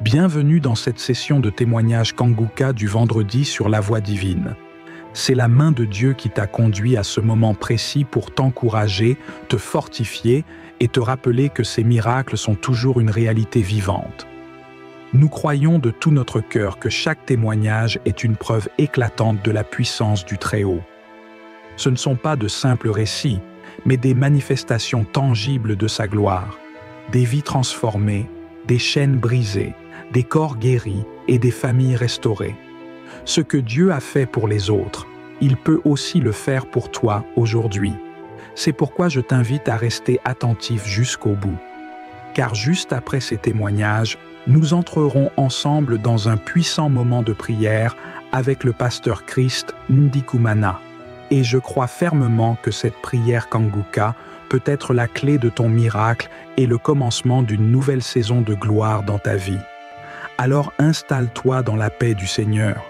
Bienvenue dans cette session de témoignage Kanguka du vendredi sur la voie divine. C'est la main de Dieu qui t'a conduit à ce moment précis pour t'encourager, te fortifier et te rappeler que ces miracles sont toujours une réalité vivante. Nous croyons de tout notre cœur que chaque témoignage est une preuve éclatante de la puissance du Très-Haut. Ce ne sont pas de simples récits, mais des manifestations tangibles de sa gloire, des vies transformées, des chaînes brisées, des corps guéris et des familles restaurées. Ce que Dieu a fait pour les autres, il peut aussi le faire pour toi aujourd'hui. C'est pourquoi je t'invite à rester attentif jusqu'au bout. Car juste après ces témoignages, nous entrerons ensemble dans un puissant moment de prière avec le pasteur Christ Ndikumana. Et je crois fermement que cette prière Kanguka peut être la clé de ton miracle et le commencement d'une nouvelle saison de gloire dans ta vie. Alors installe-toi dans la paix du Seigneur,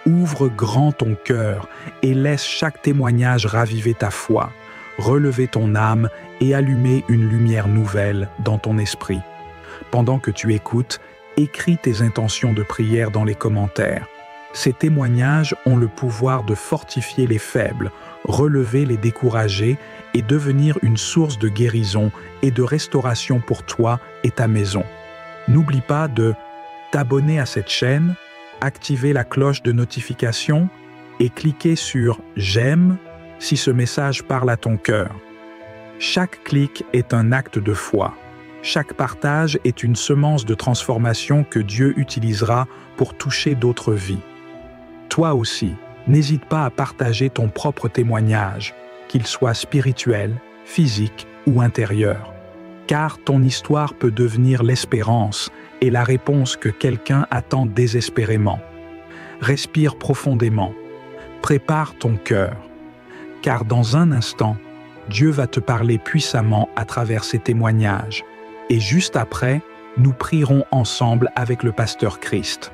ouvre grand ton cœur et laisse chaque témoignage raviver ta foi, relever ton âme et allumer une lumière nouvelle dans ton esprit. Pendant que tu écoutes, écris tes intentions de prière dans les commentaires. Ces témoignages ont le pouvoir de fortifier les faibles, relever les découragés et devenir une source de guérison et de restauration pour toi et ta maison. N'oublie pas de t'abonner à cette chaîne, activer la cloche de notification et cliquer sur « J'aime » si ce message parle à ton cœur. Chaque clic est un acte de foi. Chaque partage est une semence de transformation que Dieu utilisera pour toucher d'autres vies. Toi aussi, n'hésite pas à partager ton propre témoignage, qu'il soit spirituel, physique ou intérieur. Car ton histoire peut devenir l'espérance et la réponse que quelqu'un attend désespérément. Respire profondément. Prépare ton cœur. Car dans un instant, Dieu va te parler puissamment à travers ces témoignages. Et juste après, nous prierons ensemble avec le pasteur Christ.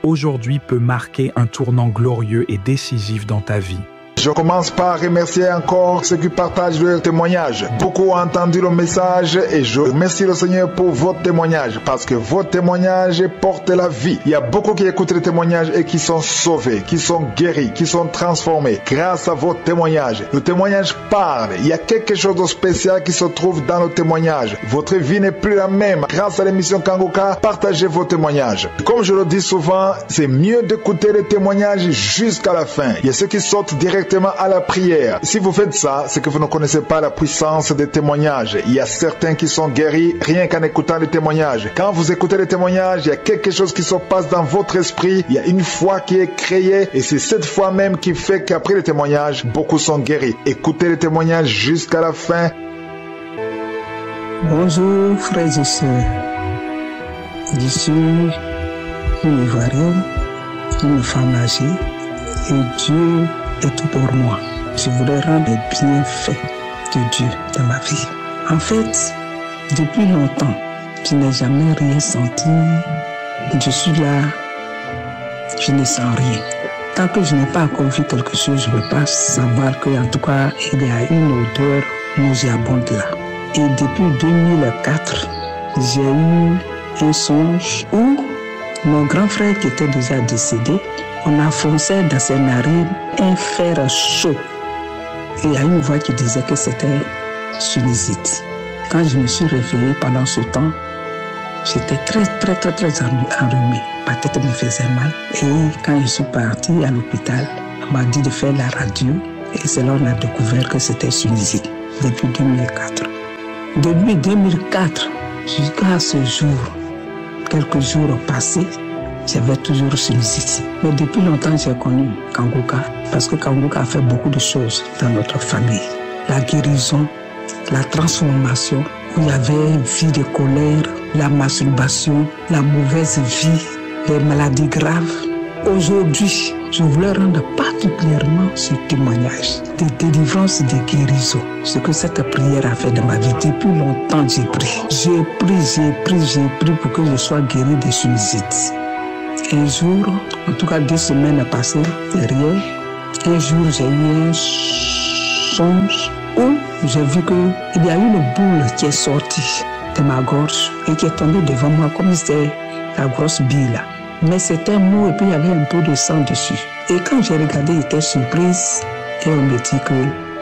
Aujourd'hui peut marquer un tournant glorieux et décisif dans ta vie. Je commence par remercier encore ceux qui partagent leur témoignage. Beaucoup ont entendu le message et je remercie le Seigneur pour votre témoignage parce que votre témoignage porte la vie. Il y a beaucoup qui écoutent les témoignages et qui sont sauvés, qui sont guéris, qui sont transformés grâce à votre témoignage. Le témoignage parle. Il y a quelque chose de spécial qui se trouve dans le témoignage. Votre vie n'est plus la même. Grâce à l'émission Kanguka, partagez vos témoignages. Comme je le dis souvent, c'est mieux d'écouter les témoignages jusqu'à la fin. Il y a ceux qui sortent directement à la prière. Si vous faites ça, c'est que vous ne connaissez pas la puissance des témoignages. Il y a certains qui sont guéris rien qu'en écoutant les témoignages. Quand vous écoutez les témoignages, il y a quelque chose qui se passe dans votre esprit. Il y a une foi qui est créée et c'est cette foi même qui fait qu'après les témoignages, beaucoup sont guéris. Écoutez les témoignages jusqu'à la fin. Bonjour frères et sœurs. Je suis une Ivoirienne, une femme âgée et Dieu est tout pour moi. Je voudrais rendre les bienfaits de Dieu dans ma vie. En fait, depuis longtemps, je n'ai jamais rien senti. Je suis là, je ne sens rien. Tant que je n'ai pas encore vu quelque chose, je ne peux pas savoir qu'en tout cas, il y a une odeur nauséabonde là. Et depuis 2004, j'ai eu un songe où mon grand frère qui était déjà décédé, on a foncé dans ses narines un fer chaud. Et il y a une voix qui disait que c'était sinusite. Quand je me suis réveillée pendant ce temps, j'étais très enrhumée. Ma tête me faisait mal. Et quand je suis partie à l'hôpital, on m'a dit de faire la radio. Et c'est là qu'on a découvert que c'était sinusite. Depuis 2004. Depuis 2004 jusqu'à ce jour, quelques jours ont passé, j'avais toujours sinusite. Mais depuis longtemps, j'ai connu Kanguka parce que Kanguka a fait beaucoup de choses dans notre famille. La guérison, la transformation, où il y avait vie de colère, la masturbation, la mauvaise vie, les maladies graves. Aujourd'hui, je voulais rendre particulièrement ce témoignage de délivrance, de guérison. Ce que cette prière a fait dans ma vie. Depuis longtemps, j'ai pris. J'ai pris pour que je sois guéri de sinusite. Un jour, en tout cas 2 semaines passées derrière, un jour j'ai eu un songe où j'ai vu qu'il y a une boule qui est sortie de ma gorge et qui est tombée devant moi comme si c'était la grosse bille là. Mais c'était mou et puis il y avait un peu de sang dessus. Et quand j'ai regardé, j'étais surprise et on me dit que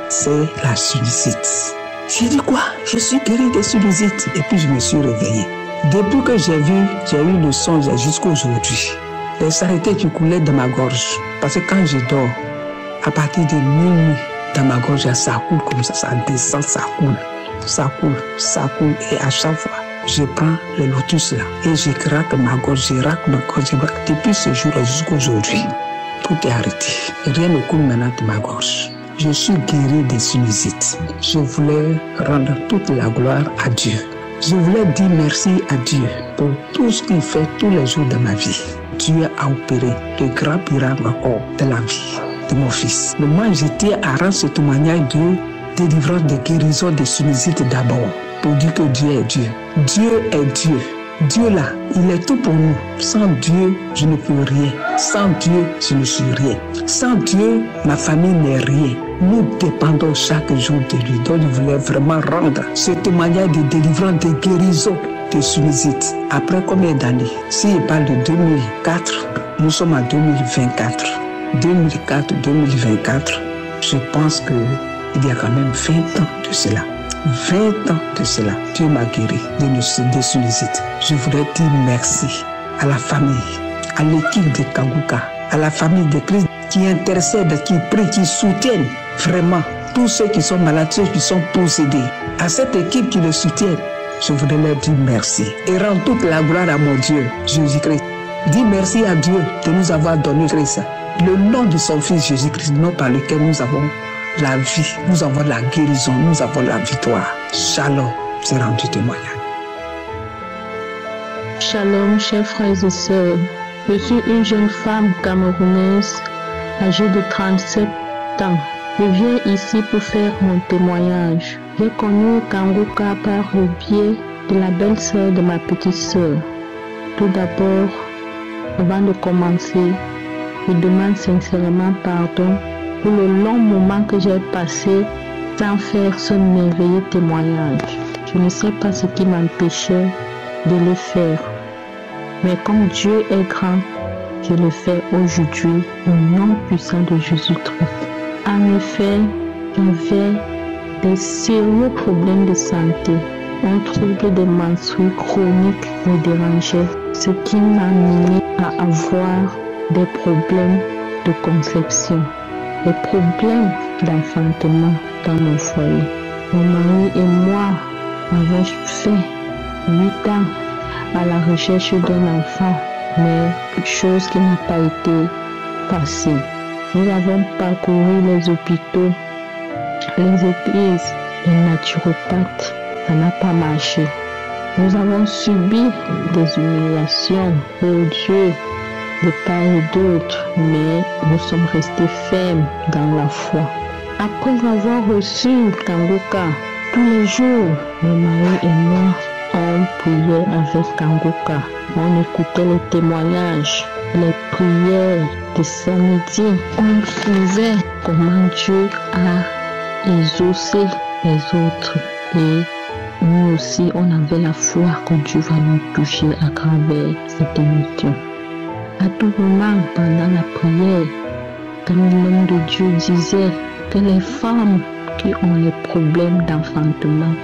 c'est la sinusite. J'ai dit quoi? Je suis guérie de sinusite. Et puis je me suis réveillée. Depuis que j'ai eu le songe jusqu'à aujourd'hui. Les saletés qui coulaient dans ma gorge. Parce que quand je dors, à partir de minuit, dans ma gorge, ça coule comme ça descend, ça coule. Ça coule. Et à chaque fois, je prends le lotus là et je craque ma gorge, je raque ma gorge. Depuis ce jour-là jusqu'à aujourd'hui, tout est arrêté. Rien ne coule maintenant de ma gorge. Je suis guérie des sinusites. Je voulais rendre toute la gloire à Dieu. Je voulais dire merci à Dieu pour tout ce qu'il fait tous les jours de ma vie. Dieu a opéré de grands miracles encore de la vie de mon fils. Mais moi, j'étais à rendre ce témoignage de délivrance, de guérison des sinusites d'abord, pour dire que Dieu est Dieu. Dieu est Dieu. Dieu là, il est tout pour nous. Sans Dieu, je ne peux rien. Sans Dieu, je ne suis rien. Sans Dieu, ma famille n'est rien. Nous dépendons chaque jour de lui. Donc, je voulais vraiment rendre ce témoignage de délivrance, de guérison de sinusites. Après combien d'années? S'il parle de 2004, nous sommes en 2024. 2004, je pense qu'il y a quand même 20 ans de cela. 20 ans de cela, Dieu m'a guéri de sinusite. Je voudrais dire merci à la famille, à l'équipe de Kanguka, à la famille de Christ qui intercède, qui prie, qui soutiennent vraiment tous ceux qui sont malades, ceux qui sont possédés. À cette équipe qui le soutient, je voudrais leur dire merci et rendre toute la gloire à mon Dieu, Jésus-Christ. Dis merci à Dieu de nous avoir donné Christ, le nom de son Fils Jésus-Christ, nom par lequel nous avons la vie, nous avons la guérison, nous avons la victoire. Shalom, c'est rendu témoignage. Shalom, chers frères et sœurs. Je suis une jeune femme camerounaise, âgée de 37 ans. Je viens ici pour faire mon témoignage. J'ai connu Kanguka par le biais de la belle-sœur de ma petite sœur. Tout d'abord, avant de commencer, je demande sincèrement pardon pour le long moment que j'ai passé sans faire ce merveilleux témoignage. Je ne sais pas ce qui m'empêchait de le faire. Mais comme Dieu est grand, je le fais aujourd'hui au nom puissant de Jésus-Christ. En effet, j'avais des sérieux problèmes de santé. Un trouble des menstrues chroniques me dérangeait, ce qui m'a amené à avoir des problèmes de conception, des problèmes d'enfantement dans mon foyer. Mon mari et moi avons fait 8 ans à la recherche d'un enfant, mais chose qui n'a pas été facile. Nous avons parcouru les hôpitaux, les églises, les naturopathes. Ça n'a pas marché. Nous avons subi des humiliations, oh Dieu, de part et d'autre, mais nous sommes restés fermes dans la foi. Après avoir reçu Kanguka, tous les jours, mon mari et moi, on priait avec Kanguka. On écoutait les témoignages, les prières de samedi. On trouvait comment Dieu a exaucé les autres. Et nous aussi, on avait la foi que Dieu va nous toucher à travers cette émission. À tout moment, pendant la prière, comme l'homme de Dieu disait que les femmes qui ont les problèmes d'enfantement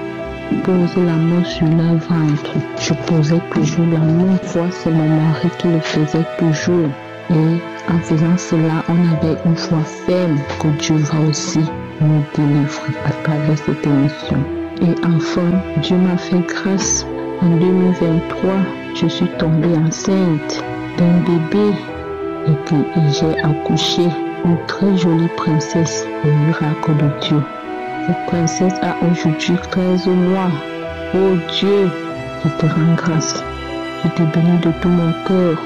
posent la main sur leur ventre. Je posais toujours la main, c'est mon mari qui le faisait toujours. Et en faisant cela, on avait une foi ferme que Dieu va aussi nous délivrer à travers cette émission. Et enfin, Dieu m'a fait grâce. En 2023, je suis tombée enceinte d'un bébé et puis j'ai accouché une très jolie princesse, le miracle de Dieu. Cette princesse a aujourd'hui 13 mois. Oh Dieu, je te rends grâce. Je te bénis de tout mon cœur.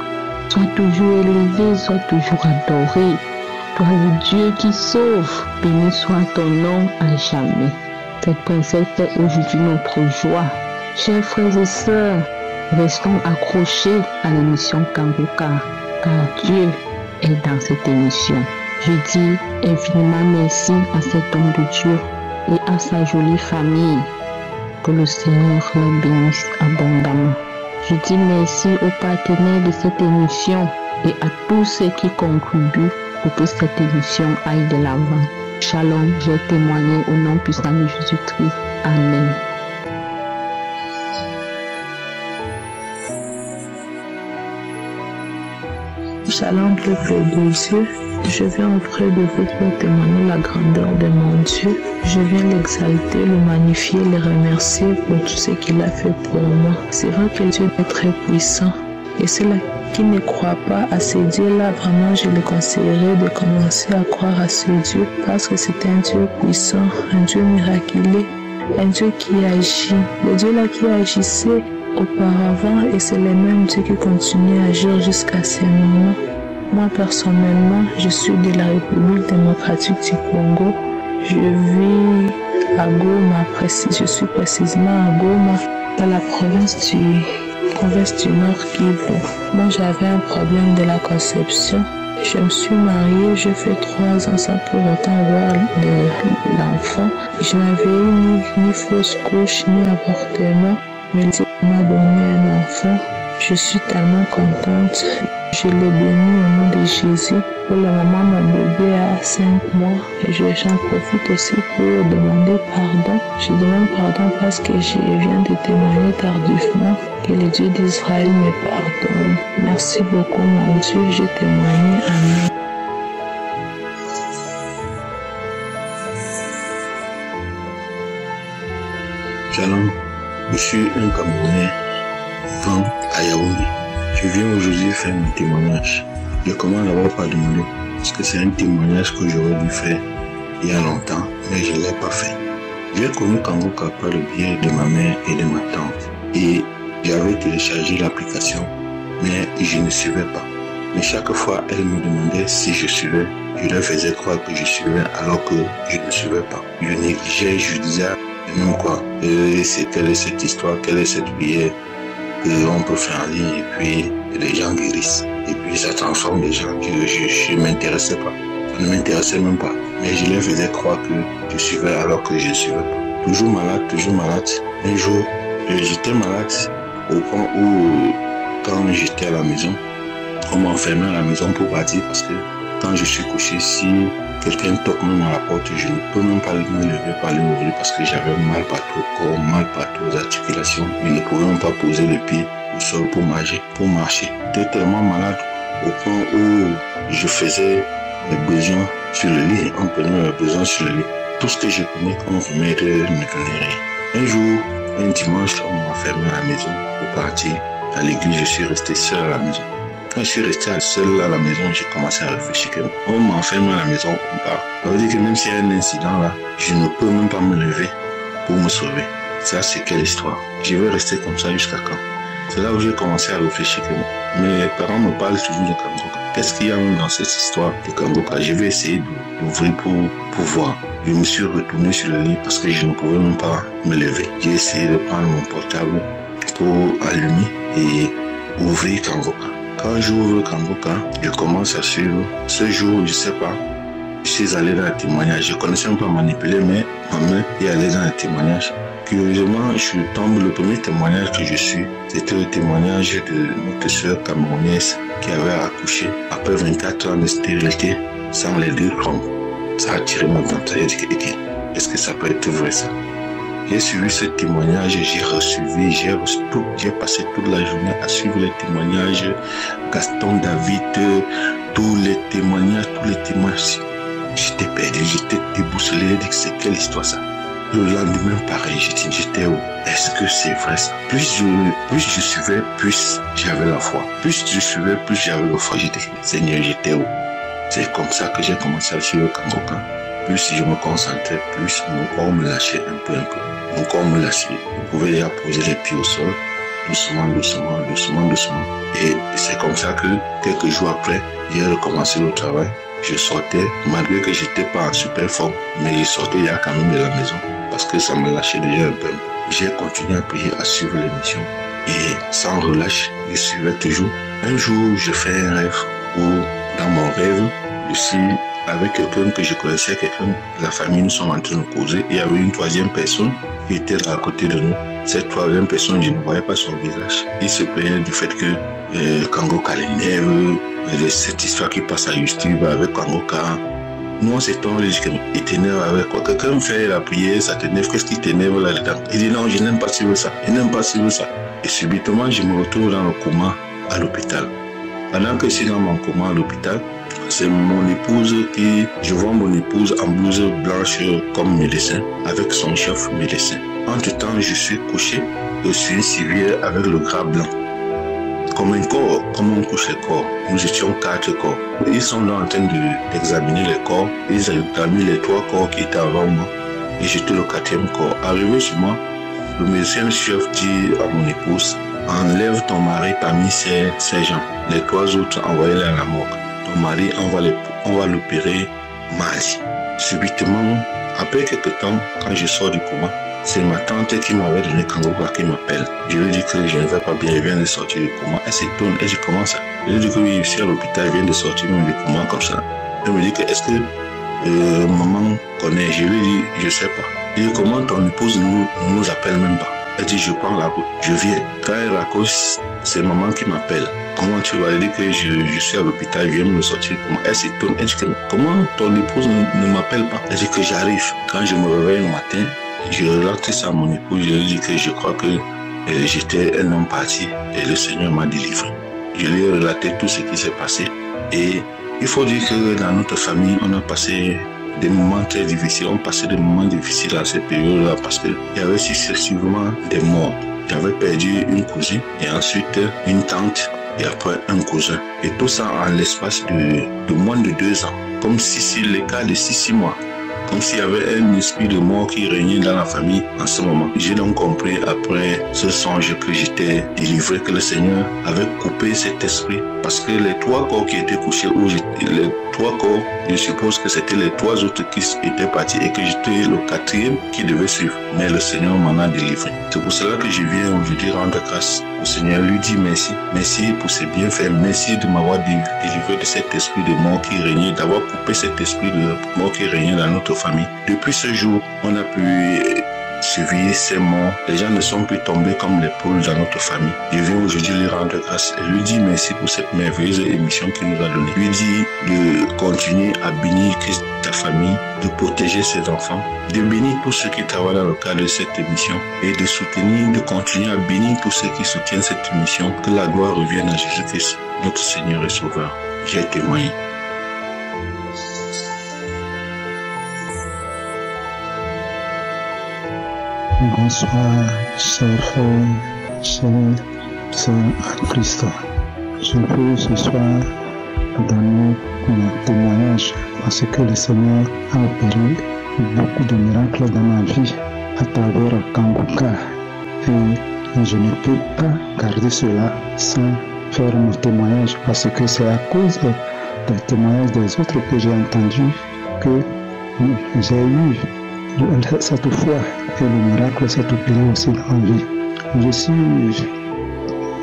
Sois toujours élevé, sois toujours adoré. Toi le Dieu qui sauve, béni soit ton nom à jamais. Cette princesse est aujourd'hui notre joie. Chers frères et sœurs, restons accrochés à l'émission Kanguka, car Dieu est dans cette émission. Je dis infiniment merci à cet homme de Dieu et à sa jolie famille. Que le Seigneur les bénisse abondamment. Je dis merci aux partenaires de cette émission et à tous ceux qui contribuent pour que cette émission aille de l'avant. Shalom, j'ai témoigné au nom puissant de Jésus-Christ. Amen. Shalom, peuple de Dieu. Je viens auprès de vous pour témoigner la grandeur de mon Dieu. Je viens l'exalter, le magnifier, le remercier pour tout ce qu'il a fait pour moi. C'est vrai que Dieu est très puissant. Et ceux-là qui ne croient pas à ce Dieu-là, vraiment, je les conseillerais de commencer à croire à ce Dieu parce que c'est un Dieu puissant, un Dieu miraculeux, un Dieu qui agit. Le Dieu-là qui agissait auparavant et c'est le même Dieu qui continue à agir jusqu'à ce moment. Moi, personnellement, je suis de la République démocratique du Congo. Je vis à Goma, je suis précisément à Goma, dans la province du Nord Kivu. Moi, j'avais un problème de la conception. Je me suis mariée, je fais 3 ans sans pour autant voir l'enfant. Je n'avais eu ni fausse couche, ni avortement, mais Dieu m'a donné un enfant. Je suis tellement contente. Je l'ai béni au nom de Jésus. Pour le moment, mon bébé a 5 mois et j'en profite aussi pour demander pardon. Je demande pardon parce que je viens de témoigner tardivement. Que le Dieu d'Israël me pardonne. Merci beaucoup, mon Dieu. J'ai témoigné. Amen. Shalom, je suis un Camerounais vivant à Yaoundé. Je viens aujourd'hui faire mon témoignage. Je commence d'abord par demander parce que c'est un témoignage que j'aurais dû faire il y a longtemps, mais je ne l'ai pas fait. J'ai connu Kangoka par le biais de ma mère et de ma tante. Et j'avais téléchargé l'application, mais je ne suivais pas. Mais chaque fois, elle me demandait si je suivais. Je leur faisais croire que je suivais alors que je ne suivais pas. Je négligeais, je disais même quoi. Quelle est cette histoire, quelle est cette prière qu'on peut faire en ligne et puis les gens guérissent. Et puis ça transforme les gens. Je ne m'intéressais pas. Ça ne m'intéressait même pas. Mais je leur faisais croire que je suivais alors que je ne suivais pas. Toujours malade, toujours malade. Un jour, j'étais malade au point où quand j'étais à la maison, on m'enfermait à la maison pour partir parce que quand je suis couché, si quelqu'un toque même à la porte, je ne peux même pas me lever pour aller ouvrir parce que j'avais mal partout au corps, mal partout aux articulations. Je ne pouvais même pas poser le pied au sol pour marcher. J'étais tellement malade au point où je faisais mes besoins sur le lit. On prenait mes besoins sur le lit. Tout ce que je prenais comme remède ne me donnait rien. Un jour, un dimanche, on m'a enfermé à la maison pour partir à l'église. Je suis resté seul à la maison. Quand je suis resté seul à la maison, j'ai commencé à réfléchir que on m'enferme à la maison, on part. Ça veut dire que même s'il y a un incident là, je ne peux même pas me lever pour me sauver. Ça, c'est quelle histoire? Je vais rester comme ça jusqu'à quand? C'est là où j'ai commencé à réfléchir que mes parents me parlent toujours de Kangoka. Qu'est-ce qu'il y a même dans cette histoire de Kangoka? Je vais essayer d'ouvrir pour voir. Je me suis retourné sur le lit parce que je ne pouvais même pas me lever. J'ai essayé de prendre mon portable pour allumer et ouvrir Kangoka. Quand j'ouvre Kangoka, je commence à suivre. Ce jour, je ne sais pas, je suis allé dans un témoignage. Je ne connaissais même pas manipuler, mais ma main est allée dans un témoignage. Curieusement, je tombe, le premier témoignage que je suis, c'était le témoignage de notre sœur camerounaise qui avait accouché après 24 ans de stérilité sans les 2 trompes. Ça a attiré mon attention. J'ai dit, est-ce que ça peut être vrai ça? J'ai suivi ce témoignage, j'ai passé toute la journée à suivre les témoignages, Gaston David, tous les témoignages. J'étais perdu, j'étais déboussolé, j'ai dit c'est quelle histoire ça? Le lendemain, pareil, j'étais où? Est-ce que c'est vrai ça? Plus je suivais, plus j'avais la foi. Plus je suivais, plus j'avais la foi. J'étais, Seigneur, j'étais où? C'est comme ça que j'ai commencé à suivre Kangoka. Plus je me concentrais, plus mon corps me lâchait un peu. Mon corps me lâchait. Je pouvais déjà poser les pieds au sol, doucement. Et c'est comme ça que quelques jours après, j'ai recommencé le travail. Je sortais, malgré que j'étais pas en super forme, mais je sortais il y a quand même de la maison parce que ça me lâchait déjà un peu. J'ai continué à prier, à suivre l'émission et sans relâche, je suivais toujours. Un jour, je fais un rêve où, dans mon rêve, je suis avec quelqu'un que je connaissais, quelqu'un de la famille, nous sommes en train de causer. Et il y avait une troisième personne qui était là à côté de nous. Cette troisième personne, je ne voyais pas son visage. Il se plaignait du fait que Kangoka l'énerve, cette histoire qui passe à YouTube avec Kangoka. Nous, on s'étonne, il t'énerve avec quoi? Quelqu'un fait la prière, ça t'énerve, qu'est-ce qui t'énerve là-dedans? Il dit non, je n'aime pas suivre ça, je n'aime pas suivre ça. Et subitement, je me retrouve dans le coma à l'hôpital. Pendant que je suis dans mon coma à l'hôpital, c'est mon épouse je vois mon épouse en blouse blanche comme médecin, avec son chef médecin. Entre-temps, je suis couché sur une civière avec le drap blanc. Comme un corps, comme on couche les corps. Nous étions 4 corps. Ils sont là en train d'examiner les corps. Ils ont examiné les 3 corps qui étaient avant moi. Et j'étais le 4e corps. Arrivé chez moi, le médecin chef dit à mon épouse, enlève ton mari parmi ces gens. Les 3 autres, envoyez-les à la morgue. Ton mari, on va l'opérer mardi. Subitement, après quelques temps, quand je sors du coma, c'est ma tante qui m'avait donné Kangoka qui m'appelle. Je lui dis que je ne vais pas bien, je viens de sortir du coma. Elle s'étonne, elle dit comment ça? Je lui dis que oui, je suis à l'hôpital, je viens de sortir du coma comme ça. Elle me dit que est-ce que maman connaît? Je lui dis, je ne sais pas. Je lui dis comment ton épouse ne nous appelle même pas? Elle dit, je prends la route, je viens. Quand elle raccroche, c'est maman qui m'appelle. Comment tu vas? Elle dit que je suis à l'hôpital, je viens me sortir. Elle s'étonne, elle dit que comment ton épouse ne m'appelle pas? Elle dit que j'arrive. Quand je me réveille le matin, je relate ça à mon épouse, je lui dis que je crois que j'étais un homme parti et le Seigneur m'a délivré. Je lui ai relaté tout ce qui s'est passé et il faut dire que dans notre famille, on a passé des moments très difficiles. On passait des moments difficiles à cette période-là parce qu'il y avait successivement des morts. J'avais perdu une cousine et ensuite une tante et après un cousin. Et tout ça en l'espace de moins de 2 ans. Comme si l'écart de 6 mois. Comme s'il y avait un esprit de mort qui régnait dans la famille en ce moment. J'ai donc compris après ce songe que j'étais délivré, que le Seigneur avait coupé cet esprit. Parce que les 3 corps qui étaient couchés, les 3 corps, je suppose que c'était les 3 autres qui étaient partis et que j'étais le 4e qui devait suivre. Mais le Seigneur m'en a délivré. C'est pour cela que je viens aujourd'hui rendre grâce au Seigneur, lui dit merci. Merci pour ses bienfaits. Merci de m'avoir délivré de cet esprit de mort qui régnait, d'avoir coupé cet esprit de mort qui régnait dans notre famille. Depuis ce jour, on a pu suivre ces morts. Les gens ne sont plus tombés comme les poules dans notre famille. Je viens aujourd'hui lui rendre grâce et lui dire merci pour cette merveilleuse émission qu'il nous a donnée. Lui dit de continuer à bénir ta famille, de protéger ses enfants, de bénir tous ceux qui travaillent dans le cadre de cette émission et de soutenir, de continuer à bénir tous ceux qui soutiennent cette émission. Que la gloire revienne à Jésus-Christ, notre Seigneur et Sauveur. J'ai témoigné. Bonsoir, chers frères, chers sœurs en Christ. Je veux ce soir donner mon témoignage parce que le Seigneur a opéré beaucoup de miracles dans ma vie à travers Kangoka. Et je ne peux pas garder cela sans faire mon témoignage parce que c'est à cause des témoignages des autres que j'ai entendu que j'ai eu cette foi et le miracle s'est opéré aussi dans ma vie. Je suis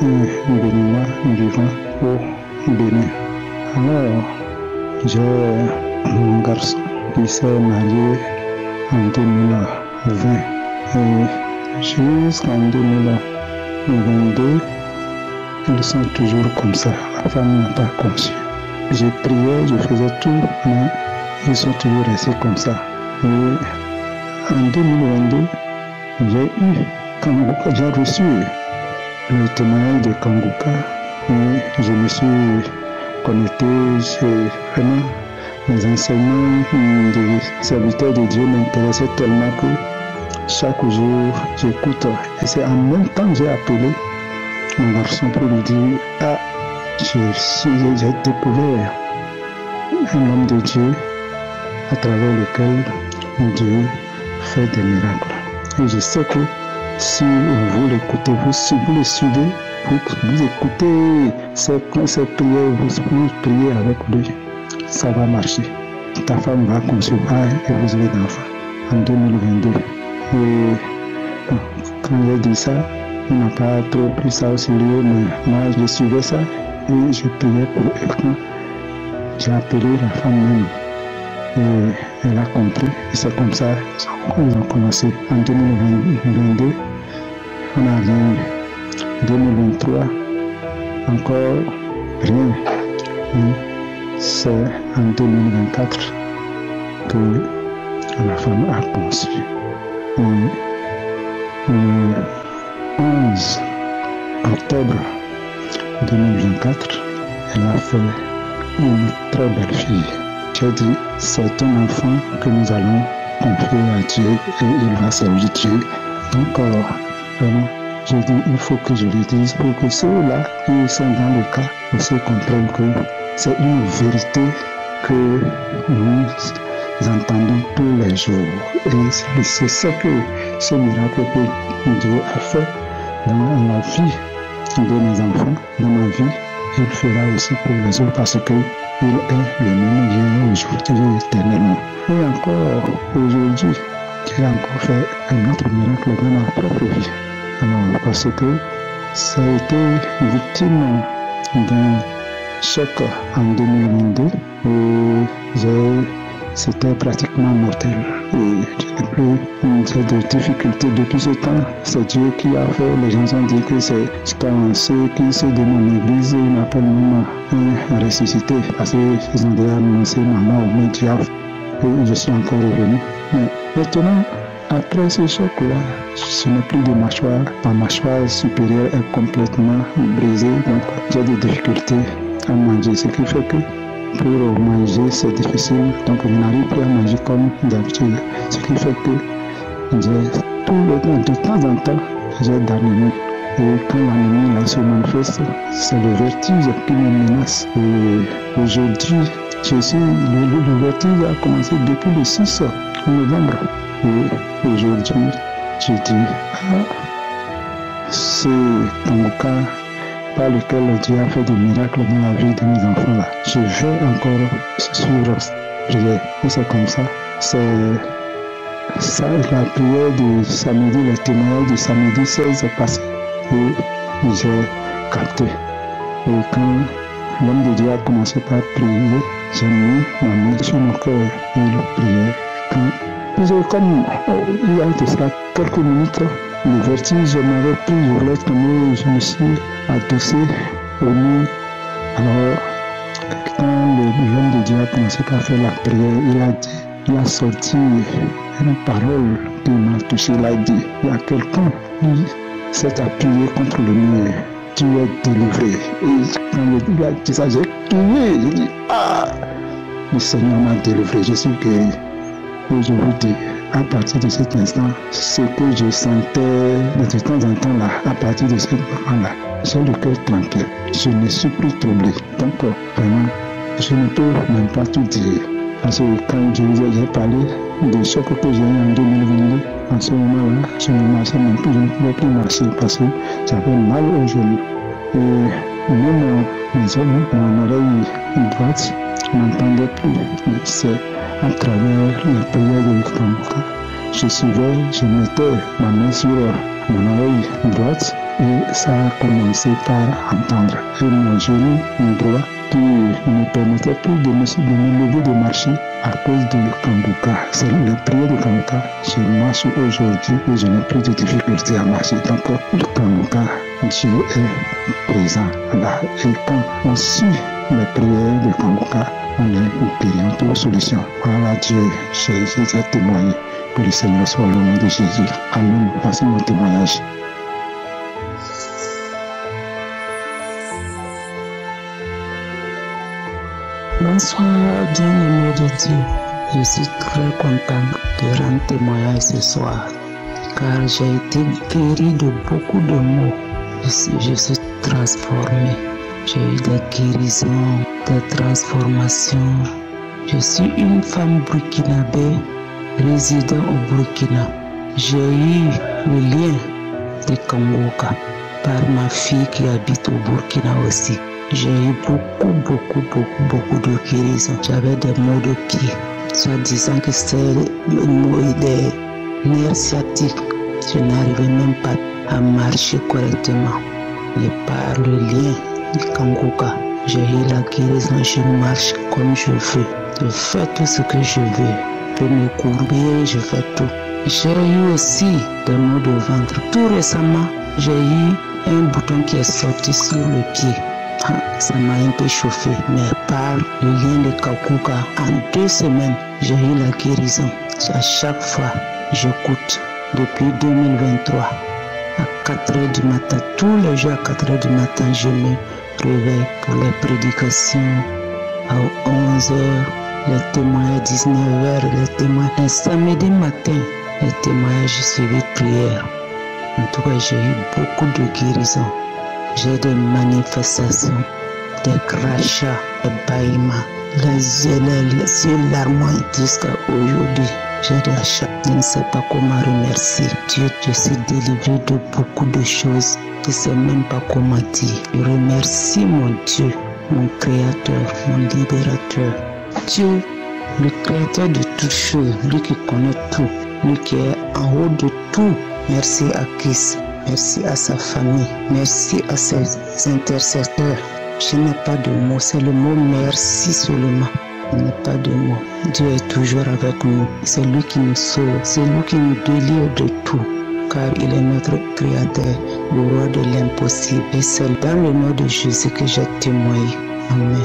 un béninois vivant au Bénin. Alors, j'ai mon garçon qui s'est marié en 2020 et jusqu'en 2022, ils sont toujours comme ça. La femme n'a pas conçu. J'ai prié, je faisais tout, mais ils sont toujours restés comme ça. Et en 2022, j'ai reçu le témoignage de Kangoka et je me suis connecté. Vraiment, les enseignements des serviteurs de Dieu m'intéressaient tellement que chaque jour j'écoute. Et c'est en même temps que j'ai appelé mon garçon pour lui dire j'ai découvert un homme de Dieu à travers lequel Dieu fait des miracles. Et je sais que si vous l'écoutez, si vous le suivez, vous écoutez ses prières, vous priez avec lui, ça va marcher. Ta femme va concevoir et vous avez d'enfants en 2022. Et quand j'ai dit ça, il n'a pas trop pris ça au sérieux, mais moi je suivais ça et je priais pour elle. J'ai appelé la femme même Et elle a compris. Et c'est comme ça qu'ils ont commencé. En 2022, on a rien. 2023, encore rien. Et c'est en 2024 que la femme a conçu. Et le 11 octobre 2024, elle a fait une très belle fille. J'ai dit, c'est un enfant que nous allons confier à Dieu et il va servir Dieu. Donc, vraiment, j'ai dit, il faut que je le dise pour que ceux-là qui sont dans le cas aussi comprennent que c'est une vérité que nous entendons tous les jours. Et c'est ça que ce miracle que Dieu a fait dans la vie de mes enfants, dans ma vie, il fera aussi pour les autres parce que il est le même Dieu aujourd'hui éternellement. Et encore aujourd'hui, Dieu a encore fait un autre miracle dans ma propre vie. Alors, parce que ça a été victime d'un choc en 2022 et c'était pratiquement mortel. Et j'ai des difficultés depuis ce temps. C'est Dieu qui a fait. Les gens ont dit que c'est quand ceux qui sont de mon église, ils m'appellent même un ressuscité parce qu'ils ont déjà annoncé ma mort. Mais Dieu a fait. Et je suis encore revenu. Mais maintenant, après ce choc-là, je n'ai plus de mâchoire. Ma mâchoire supérieure est complètement brisée. Donc, j'ai des difficultés à manger. Ce qui fait que pour manger, c'est difficile. Donc, je n'arrive plus à manger comme d'habitude. Ce qui fait que j'ai tout le temps, de temps en temps, j'ai d'anémie. Et quand l'anémie là se manifeste, c'est le vertige qui me menace. Et aujourd'hui, le vertige a commencé depuis le 6 novembre. Et aujourd'hui, je dis, c'est ton cas par lequel Dieu a fait des miracles dans la vie de mes enfants là. Je vais encore suivre prier. Et c'est comme ça. C'est ça, la prière de samedi, le témoignage de samedi 16 passé. Et j'ai capté. Et quand l'homme de Dieu a commencé par prier, j'ai mis ma main sur mon cœur et il priait. Comme il y a de cela quelques minutes, le vertige m'avait pris, je voulais tomber, je me suis adossé au mur. Alors, quand l'homme de Dieu a commencé par faire la prière, il a sorti une parole qui m'a touché. Il a dit, il y a quelqu'un qui s'est appuyé contre le mur, tu es délivré. Et quand il a dit ça, j'ai crié, j'ai dit, le Seigneur m'a délivré, je suis guéri. Et je vous dis, à partir de cet instant, ce que je sentais de temps en temps là, à partir de ce moment-là, j'ai le cœur tranquille. Je ne suis plus troublé. Donc, vraiment, je ne peux même pas tout dire. Parce que quand je vous ai parlé des chocs que j'ai eu en 2022, en ce moment-là, je ne marchais même plus, je ne pouvais plus marcher parce que j'avais mal aux genoux. Et même mes oreilles, mon oreille droite, n'entendait plus. C'est à travers les prières de Kambuka. Je suivais, je mettais ma main sur mon oreille droite et ça a commencé par entendre. Et mon genou droit qui ne me permettait plus de me lever de marcher à cause de Kambuka. C'est les prières de Kambuka. Je marche aujourd'hui et je n'ai plus de difficulté à marcher. Donc le Kambuka, Dieu est présent là. Et quand on suit les prières de Kambuka, on est une pour solution. Voilà Dieu, Jésus a témoigné. Que le Seigneur soit le nom de Jésus. Amen. Voici mon témoignage. Bonsoir, bien-aimé de Dieu. Je suis très content de rendre témoignage ce soir, car j'ai été guéri de beaucoup de maux. Je suis transformé. J'ai eu des guérisons, des transformations. Je suis une femme burkinabé résidant au Burkina. J'ai eu le lien de Kambuka par ma fille qui habite au Burkina aussi. J'ai eu beaucoup de guérisons. J'avais des maux de pied, soit disant que c'est des nerfs sciatiques. Je n'arrivais même pas à marcher correctement. Mais par le lien de Kambuka, J'ai eu la guérison, je marche comme je veux. Je fais tout ce que je veux. Je peux me courber, je fais tout. J'ai eu aussi des maux de ventre. Tout récemment, j'ai eu un bouton qui est sorti sur le pied. Ça m'a un peu chauffé, mais par le lien de Kakuka, en 2 semaines, j'ai eu la guérison. À chaque fois, j'écoute depuis 2023. À 4h du matin, tous les jours à 4h du matin, je me réveille pour les prédications. À 11h, les témoignages, 19h, les témoignages. Un samedi matin, les témoignages suivis de prière. En tout cas, j'ai eu beaucoup de guérisons. J'ai des manifestations, des crachats, des bâillements, les yeux larmoient jusqu'à aujourd'hui. J'ai des achats. Je ne sais pas comment remercier Dieu. Je suis délivré de beaucoup de choses. Je ne sais même pas comment dire. Je remercie mon Dieu, mon Créateur, mon Libérateur. Dieu, le Créateur de toutes choses, lui qui connaît tout, lui qui est en haut de tout. Merci à Christ, merci à sa famille, merci à ses intercesseurs. Je n'ai pas de mots, c'est le mot merci seulement. Je n'ai pas de mots. Dieu est toujours avec nous. C'est lui qui nous sauve, c'est lui qui nous délivre de tout. Car il est notre Créateur, le roi de l'impossible. Et c'est dans le nom de Jésus que j'ai témoigné. Amen.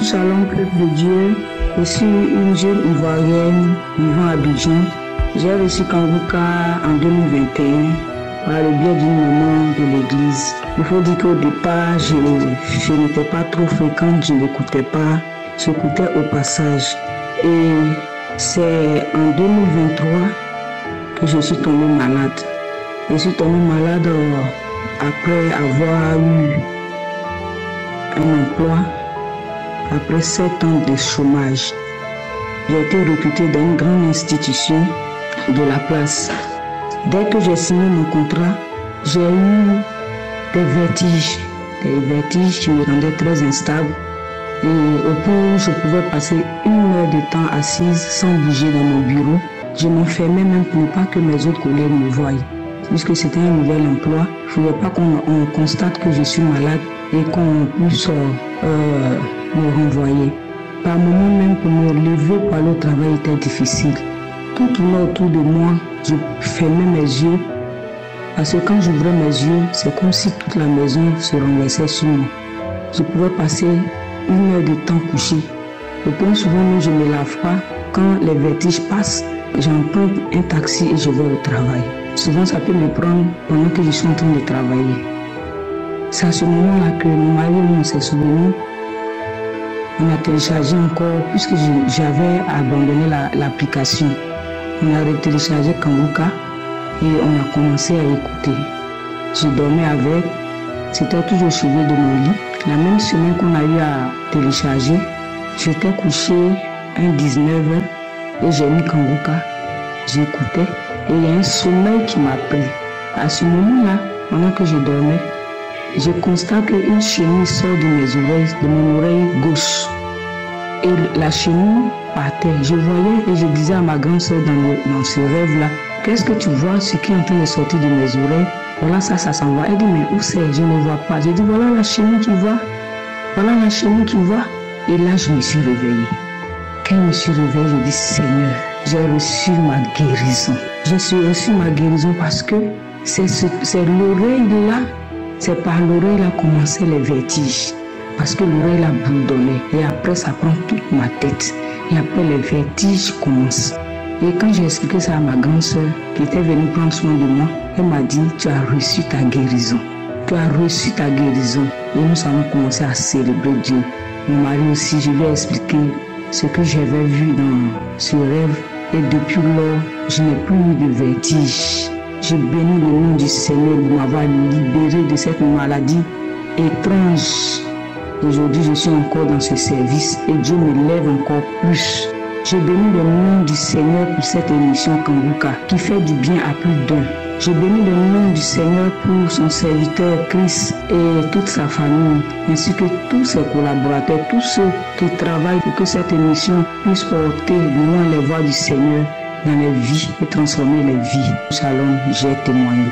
Shalom, peuple de Dieu. Je suis une jeune Ivoirienne vivant à Abidjan. J'ai reçu Kanguka en 2021 par le biais d'une maman de l'église. Il faut dire qu'au départ, je n'étais pas trop fréquente, je n'écoutais pas, j'écoutais au passage. Et c'est en 2023 que je suis tombée malade. Je suis tombée malade après avoir eu un emploi. Après 7 ans de chômage, j'ai été recrutée dans une grande institution de la place. Dès que j'ai signé mon contrat, j'ai eu des vertiges qui me rendaient très instable. Et au point où je pouvais passer 1 heure de temps assise sans bouger dans mon bureau, je m'enfermais même pour ne pas que mes autres collègues me voient. Puisque c'était un nouvel emploi, je ne voulais pas qu'on constate que je suis malade et qu'on puisse me renvoyer. Par moments même pour me lever pour aller au travail était difficile. Tout tournait autour de moi, je fermais mes yeux. Parce que quand j'ouvrais mes yeux, c'est comme si toute la maison se renversait sur moi. Je pouvais passer 1 heure de temps couché. Le point souvent même je ne me lave pas. Quand les vertiges passent, j'emprunte un taxi et je vais au travail. Souvent ça peut me prendre pendant que je suis en train de travailler. C'est à ce moment-là que mon mari s'est souvenu. On a téléchargé encore, puisque j'avais abandonné l'application. On a téléchargé Kanguka et on a commencé à écouter. Je dormais avec, c'était toujours au chevet de mon lit. La même semaine qu'on a eu à télécharger, j'étais couché un 19h et j'ai mis Kanguka. J'écoutais et il y a un sommeil qui m'a pris. À ce moment-là, pendant que je dormais, je constate qu'une chenille sort de mes oreilles, de mon oreille gauche. Et la chenille partait. Je voyais et je disais à ma grande soeur dans ce rêve-là, qu'est-ce que tu vois, ce qui est en train de sortir de mes oreilles? Voilà, ça s'en va. Elle dit, mais où c'est? Je ne vois pas. J'ai dit, voilà la chenille qui va. Voilà la chenille qui va. Et là, je me suis réveillée. Quand je me suis réveillée, je dis, Seigneur, j'ai reçu ma guérison. J'ai reçu ma guérison parce que c'est l'oreille là. C'est par l'oreille là commençaient les vertiges. Parce que l'oreille là bourdonnait. Et après, ça prend toute ma tête. Et après, les vertiges commencent. Et quand j'ai expliqué ça à ma grande soeur, qui était venue prendre soin de moi, elle m'a dit, tu as reçu ta guérison. Tu as reçu ta guérison. Et nous avons commencé à célébrer Dieu. Mon mari aussi, je lui ai expliqué ce que j'avais vu dans ce rêve. Et depuis lors, je n'ai plus eu de vertige. Je bénis le nom du Seigneur de m'avoir libéré de cette maladie étrange. Aujourd'hui, je suis encore dans ce service et Dieu me lève encore plus. Je bénis le nom du Seigneur pour cette émission Kanguka qui fait du bien à plus d'un. Je bénis le nom du Seigneur pour son serviteur Christ et toute sa famille, ainsi que tous ses collaborateurs, tous ceux qui travaillent pour que cette émission puisse porter loin les voix du Seigneur dans les vies et transformer les vies. Shalom, j'ai témoigné.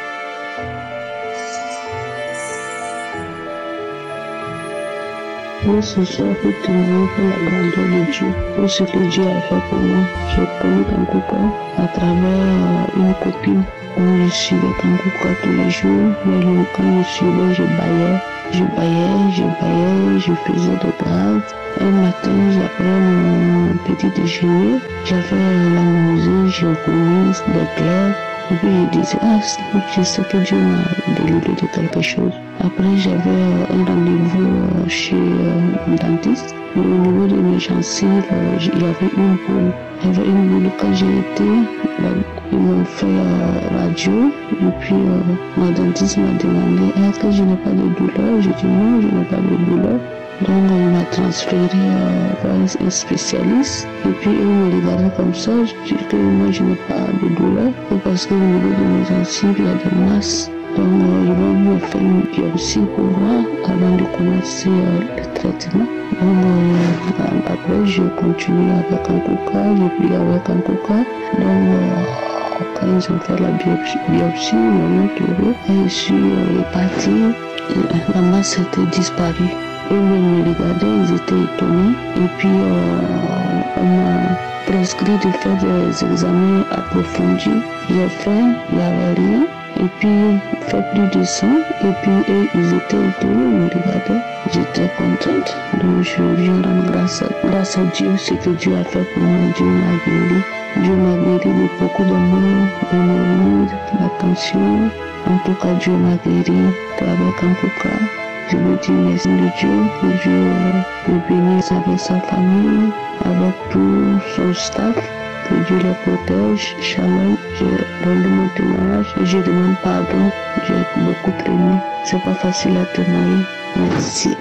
Moi, ce soir, je témoigne pour la grandeur de Dieu, pour ce que Dieu a fait pour moi. J'ai connu Kankuka à travers une copine. Quand je suivais Kankuka tous les jours, mais quand je suivais, je baillais, je faisais de grâce. Un matin, après mon petit déjeuner, j'avais la nausée, j'ai remis des clairs. Et puis je disais, je sais que Dieu m'a délivré de quelque chose. Après, j'avais un rendez-vous chez un dentiste. Au niveau de mes gencives, il y avait une boule. Quand j'ai été, ils m'ont fait radio. Et puis, ma dentiste m'a demandé, est-ce que je n'ai pas de douleur? J'ai dit non, je n'ai pas de douleur. Donc, on m'a transféré vers un spécialiste. Et puis, eux me regardaient comme ça. Je dis que moi, je n'ai pas de douleur. Parce qu'au niveau de mes gencives, il y a des masses. Donc, ils vont me faire une biopsie pour voir avant de commencer le traitement. Donc, après, je continue avec Kankuka, je prie avec Kankuka. Donc, quand ils ont fait la biopsie, ils m'ont trouvé. Et je suis repartie. La masse était disparue. Eux me regardaient, ils étaient étonnés. Et puis, on m'a prescrit de faire des examens approfondis. J'ai fait, il n'y avait rien. Et puis, fait plus de sang. Et puis, eux, ils étaient étonnés, ils me regardaient. J'étais contente. Donc, je viens rendre grâce à Dieu, ce que Dieu a fait pour moi. Dieu m'a guéri. Dieu m'a guéri de beaucoup d'amour, de l'amour, de l'attention. En tout cas, Dieu m'a guéri avec Kankuka. Je veux dire merci de Dieu, que Dieu le bénisse avec sa famille, avec tout son staff, que Dieu les protège. Shalom, je donne mon témoignage et je demande pardon. J'ai beaucoup traîné. C'est pas facile à témoigner. Merci.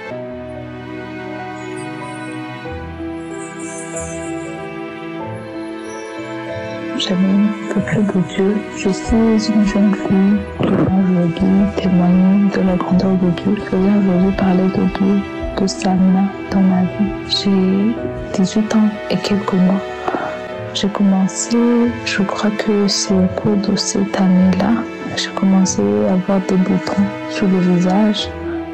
Shalom, peuple de Dieu, je suis une jeune fille qui vient aujourd'hui témoigner de la grandeur de Dieu. Je viens aujourd'hui parler de Dieu, de sa main dans ma vie. J'ai 18 ans et quelques mois. J'ai commencé, je crois que c'est au cours de cette année-là, j'ai commencé à avoir des boutons sur le visage,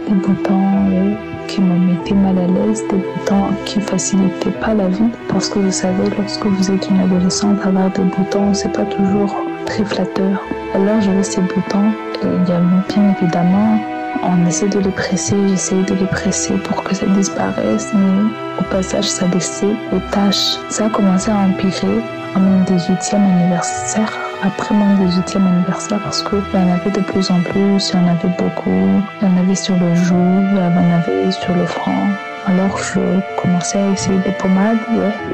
des boutons qui me mettaient mal à l'aise, des boutons qui ne facilitaient pas la vie. Parce que vous savez, lorsque vous êtes une adolescente, avoir des boutons, c'est pas toujours très flatteur. Alors j'avais ces boutons et il y avait bien évidemment, on essaie de les presser, j'essayais de les presser pour que ça disparaisse, mais au passage ça laissait des taches. Ça a commencé à empirer à mon 18e anniversaire. Après mon 18e anniversaire, parce qu'il y en avait de plus en plus, il y en avait beaucoup, il y en avait sur le joue, il y en avait sur le front. Alors je commençais à essayer des pomades,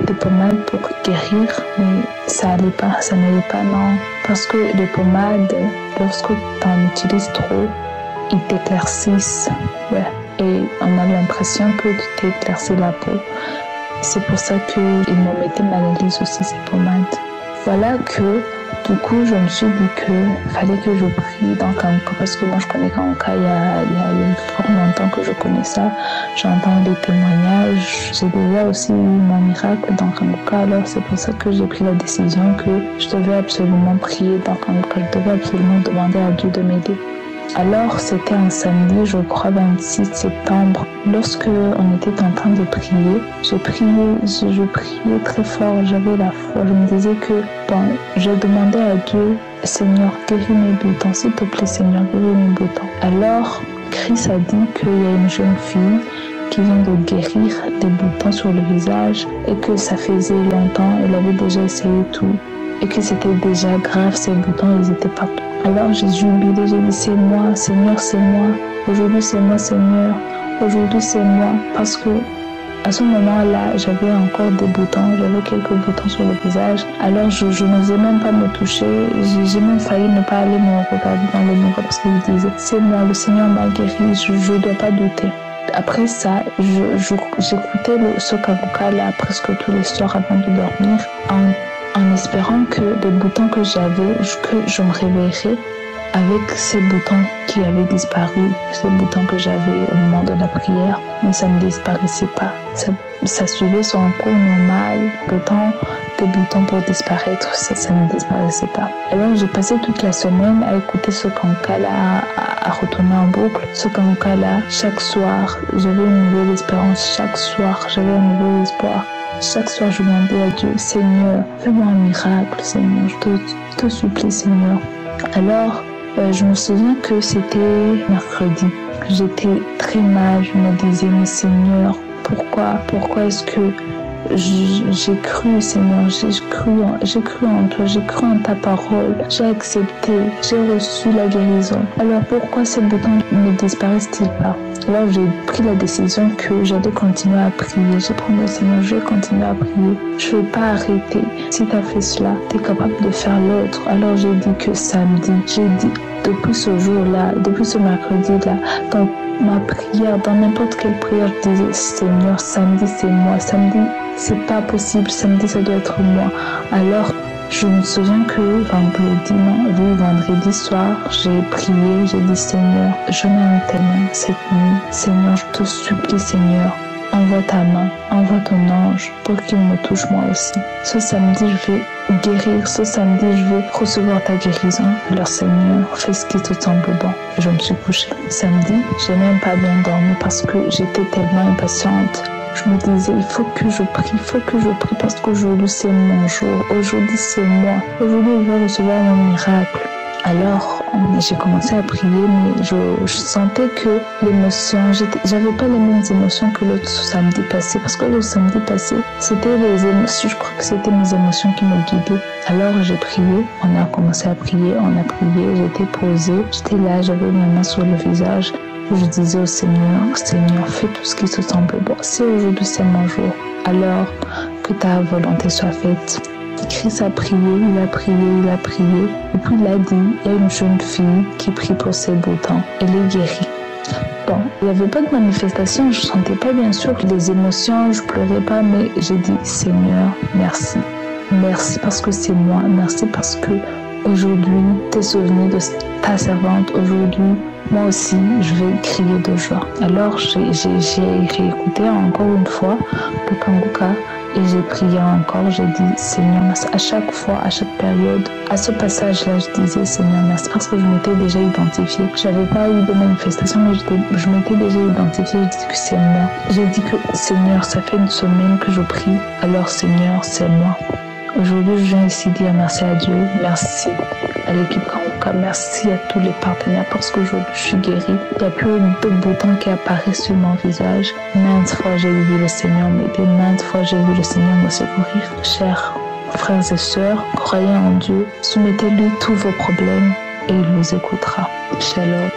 des pomades pour guérir, mais ça n'allait pas, non. Parce que les pomades, lorsque tu en utilises trop, ils t'éclaircissent, et on a l'impression que tu t'éclaircis la peau. C'est pour ça qu'ils me mettaient mal à l'aise aussi ces pomades. Voilà que du coup je me suis dit qu'il fallait que je prie dans Kankuka, parce que moi je connais Kankuka il y a fort longtemps que je connais ça. J'entends des témoignages, j'ai déjà aussi eu mon miracle dans Kankuka. Alors c'est pour ça que j'ai pris la décision que je devais absolument prier dans Kankuka, je devais absolument demander à Dieu de m'aider. Alors c'était un samedi, je crois 26 septembre, lorsque on était en train de prier, je priais très fort, j'avais la foi, je me disais que je demandais à Dieu, Seigneur, guéris mes boutons, s'il te plaît Seigneur, guéris mes boutons. Alors Chris a dit qu'il y a une jeune fille qui vient de guérir des boutons sur le visage et que ça faisait longtemps, elle avait déjà essayé tout et que c'était déjà grave, ces boutons ils étaient partout. Alors j'ai jubilé, j'ai dit c'est moi, Seigneur, c'est moi. Aujourd'hui c'est moi, Seigneur. Aujourd'hui c'est moi. Parce que à ce moment-là, j'avais encore des boutons, j'avais quelques boutons sur le visage. Alors je n'osais même pas me toucher. J'ai même failli ne pas aller me regarder dans le miroir parce que je disais c'est moi, le Seigneur m'a guéri, je ne dois pas douter. Après ça, j'écoutais ce Kankuka-là presque tous les soirs avant de dormir en espérant que les boutons que j'avais, que je me réveillerais avec ces boutons qui avaient disparu, ces boutons que j'avais au moment de la prière, mais ça ne disparaissait pas. Ça suivait son cours normal, le temps des boutons pour disparaître, ça ne disparaissait pas. Alors j'ai passé toute la semaine à écouter ce canca-là, à retourner en boucle. Ce canca-là, chaque soir, j'avais une nouvelle espérance. Chaque soir, j'avais un nouvel espoir. Chaque soir, je demandais à Dieu, Seigneur, fais-moi un miracle, Seigneur, je te supplie, Seigneur. Alors, je me souviens que c'était mercredi. J'étais très mal, je me disais, mais Seigneur, pourquoi est-ce que j'ai cru, Seigneur, j'ai cru en toi, j'ai cru en ta parole, j'ai accepté, j'ai reçu la guérison. Alors pourquoi ces boutons ne disparaissent-ils pas? Alors j'ai pris la décision que j'allais continuer à prier. J'ai promis au Seigneur, je vais continuer à prier. Je ne vais pas arrêter. Si tu as fait cela, tu es capable de faire l'autre. Alors j'ai dit que samedi, j'ai dit depuis ce jour-là, depuis ce mercredi-là, dans ma prière, dans n'importe quelle prière, je disais, Seigneur, samedi c'est moi, samedi c'est pas possible, samedi ça doit être moi. Alors je me souviens que vendredi soir, j'ai prié, j'ai dit, Seigneur, je mets tes mains cette nuit. Seigneur, je te supplie, Seigneur, envoie ta main, envoie ton ange pour qu'il me touche moi aussi. Ce samedi, je vais guérir. Ce samedi, je vais recevoir ta guérison. Alors Seigneur, fais ce qui te semble bon. Je me suis couchée. Samedi, j'ai même pas bien dormi parce que j'étais tellement impatiente. Je me disais, il faut que je prie parce qu'aujourd'hui c'est mon jour. Aujourd'hui c'est moi. Aujourd'hui, je vais recevoir mon miracle. Alors, j'ai commencé à prier, mais je sentais que l'émotion, j'avais pas les mêmes émotions que l'autre samedi passé, parce que le samedi passé, c'était les émotions, je crois que c'était mes émotions qui me guidaient. Alors, j'ai prié, on a commencé à prier, on a prié, j'étais posée, j'étais là, j'avais mes mains sur le visage. Je disais au Seigneur, Seigneur, fais tout ce qui te semble bon. Si aujourd'hui c'est mon jour, alors que ta volonté soit faite. Chris a prié, il a prié. Et puis il a dit, il y a une jeune fille qui prie pour ses boutons. Elle est guérie. Bon, il n'y avait pas de manifestation, je ne sentais pas bien sûr les émotions, je pleurais pas, mais j'ai dit, Seigneur, merci. Merci parce que c'est moi, merci parce que aujourd'hui, t'es souvenu de ta servante, aujourd'hui, moi aussi, je vais crier de joie. Alors, j'ai réécouté encore une fois le Kanguka et j'ai prié encore. J'ai dit, Seigneur, merci. À chaque fois, à chaque période, à ce passage-là, je disais, Seigneur, merci parce que je m'étais déjà identifiée. Je n'avais pas eu de manifestation, mais je m'étais déjà identifiée. Je dis que c'est moi. J'ai dit que, Seigneur, ça fait une semaine que je prie. Alors, Seigneur, c'est moi. Aujourd'hui, je viens ici dire merci à Dieu, merci à l'équipe Kanguka, merci à tous les partenaires parce qu'aujourd'hui, je suis guérie. Il n'y a plus de boutons qui apparaissent sur mon visage. Maintes fois, j'ai vu le Seigneur m'aider, maintes fois, j'ai vu le Seigneur me secourir. Chers frères et sœurs, croyez en Dieu, soumettez-lui tous vos problèmes et il vous écoutera. Shalom.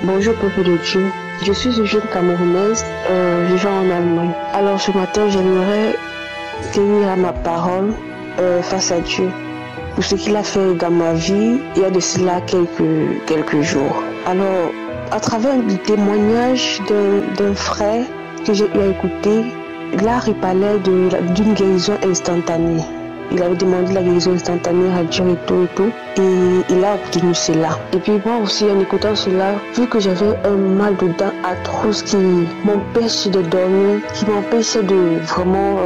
Bonjour peuple de Dieu, je suis une jeune Camerounaise vivant en Allemagne. Alors ce matin j'aimerais tenir à ma parole face à Dieu pour ce qu'il a fait dans ma vie il y a de cela quelques jours. Alors à travers le témoignage d'un frère que j'ai eu à écouter, là il parlait d'une guérison instantanée. Il avait demandé la guérison instantanée à Dieu et tout, et il a obtenu cela. Et puis moi aussi, en écoutant cela, vu que j'avais un mal de dents atroce qui m'empêche de dormir, qui m'empêchait de vraiment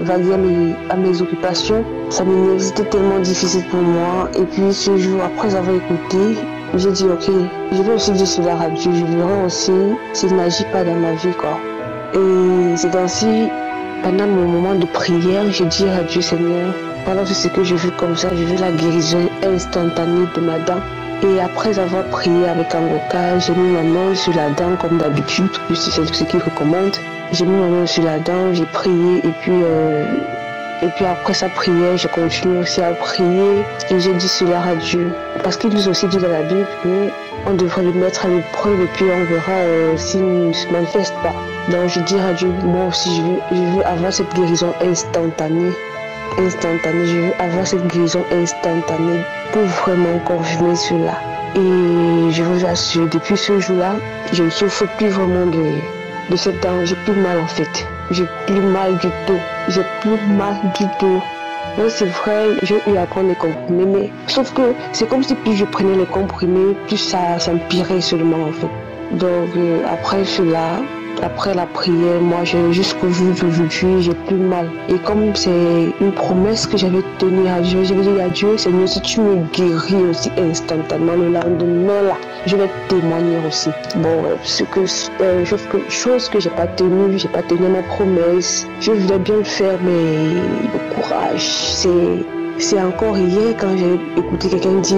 vaguer à mes occupations, ça c'était tellement difficile pour moi. Et puis ce jour, après avoir écouté, j'ai dit ok, je vais aussi dire cela à Dieu, je verrai aussi s'il n'agit pas dans ma vie, quoi. Et c'est ainsi, pendant mon moment de prière, j'ai dit à Dieu, Seigneur, voilà ce que je veux comme ça, je veux la guérison instantanée de ma dent. Et après avoir prié avec Kanguka, j'ai mis ma main sur la dent comme d'habitude, puisque c'est ce qu'il recommande. J'ai mis ma main sur la dent, j'ai prié et puis après sa prière, je continue aussi à prier et j'ai dit cela à Dieu. Parce qu'il nous a aussi dit dans la Bible qu'on devrait le mettre à l'épreuve et puis on verra s'il ne se manifeste pas. Donc je dis à Dieu, moi aussi je veux avoir cette guérison instantanée. Je veux avoir cette guérison instantanée pour vraiment confirmer cela. Et je vous assure, depuis ce jour-là, je ne souffre plus vraiment de cette dent. J'ai plus mal en fait. J'ai plus mal du tout. Oui, c'est vrai, j'ai eu à prendre les comprimés, mais sauf que c'est comme si plus je prenais les comprimés, plus ça empirait seulement en fait. Donc après cela, après la prière, moi jusqu'au jour d'aujourd'hui, j'ai plus mal. Et comme c'est une promesse que j'avais tenue à Dieu, j'avais dit à Dieu, Seigneur, si tu me guéris aussi instantanément le lendemain là, je vais témoigner aussi. Bon, chose que j'ai pas tenue ma promesse. Je voulais bien le faire, mais le courage, c'est encore hier quand j'ai écouté quelqu'un dire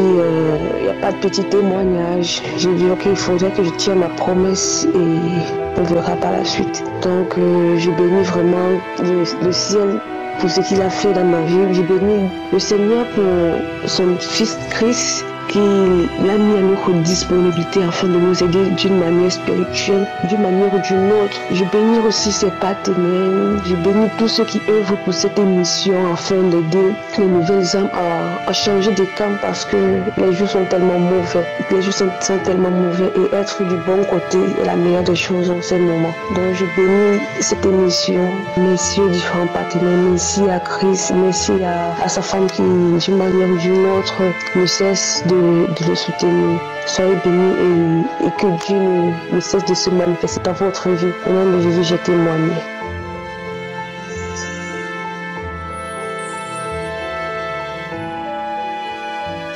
il n'y a pas de petit témoignage. J'ai dit ok, il faudrait que je tienne ma promesse et on verra par la suite. Donc je bénis vraiment le ciel pour ce qu'il a fait dans ma vie. Je bénis le Seigneur pour son fils Christ qui l'a mis à notre disponibilité afin de nous aider d'une manière spirituelle, d'une manière ou d'une autre. Je bénis aussi ses partenaires, je bénis tous ceux qui œuvrent pour cette émission afin d'aider les nouvelles âmes à changer de camp parce que les jours sont tellement mauvais. Les jours sont tellement mauvais et être du bon côté est la meilleure des choses en ce moment. Donc je bénis cette émission. Merci aux différents partenaires, merci à Chris, merci à sa femme qui d'une manière ou d'une autre ne cesse de le soutenir. Soyez bénis et que Dieu ne cesse de se manifester dans votre vie. Au nom de Jésus, j'ai témoigné.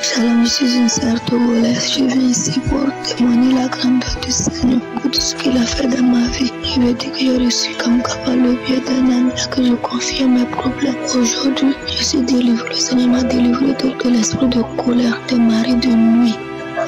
Shalom, je suis une sœur togolaise. Je viens ici pour témoigner la grandeur du Seigneur pour tout ce qu'il a fait dans ma vie. Je veux dire que j'ai reçu comme par le biais d'un ami à que je confie mes problèmes. Aujourd'hui, je suis délivré. Le Seigneur m'a délivré de l'esprit de colère, de mari de nuit.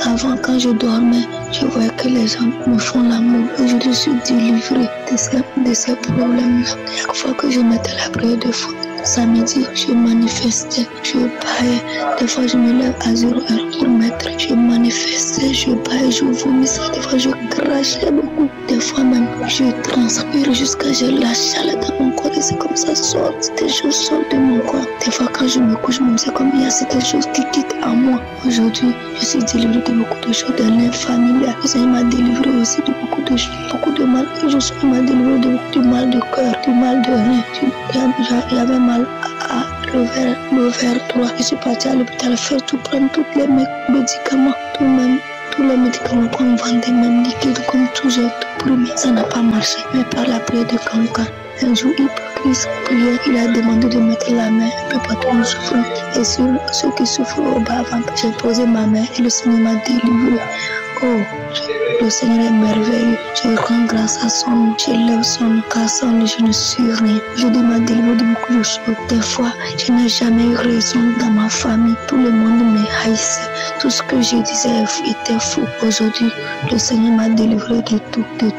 Avant, quand je dormais, je voyais que les gens me font l'amour. Aujourd'hui, je suis délivré de ces problèmes-là. Chaque fois que je mettais la prière de foi, samedi, je manifestais, je baillais. Des fois, je me lève à 0 heure pour mettre. Je manifestais, je baillais, je vomissais. Des fois, je crachais beaucoup. Des fois même, je transpire jusqu'à j'ai la chaleur dans mon corps et c'est comme ça sort. Des choses sortent de mon corps. Des fois, quand je me couche, même c'est comme il y a certaines choses qui quittent à moi. Aujourd'hui, je suis délivrée de beaucoup de choses, de liens familiales. Le Seigneur m'a délivré aussi de beaucoup de choses, beaucoup de mal. Aujourd'hui, il m'a délivré du mal de cœur, du mal de rein. J'avais mal à l'ovaire droit. Je suis partie à l'hôpital faire tout, prendre tous les médicaments, tous les médicaments qu'on vendait, même liquides, comme tout, j'ai tout pris, mais ça n'a pas marché. Mais par la prière de Kanka, un jour, Christ priait, il a demandé de mettre la main un peu partout en souffrant. Et sur ceux qui souffrent au bas, j'ai posé ma main et le Seigneur m'a délivré. Oh, le Seigneur est merveilleux. Je rends grâce à son nom. J'élève son nom, car sans lui, je ne suis rien. Je demande délivré de beaucoup de choses. Des fois, je n'ai jamais eu raison dans ma famille. Tout le monde me haïssait. Tout ce que je disais était faux. Aujourd'hui, le Seigneur m'a délivré de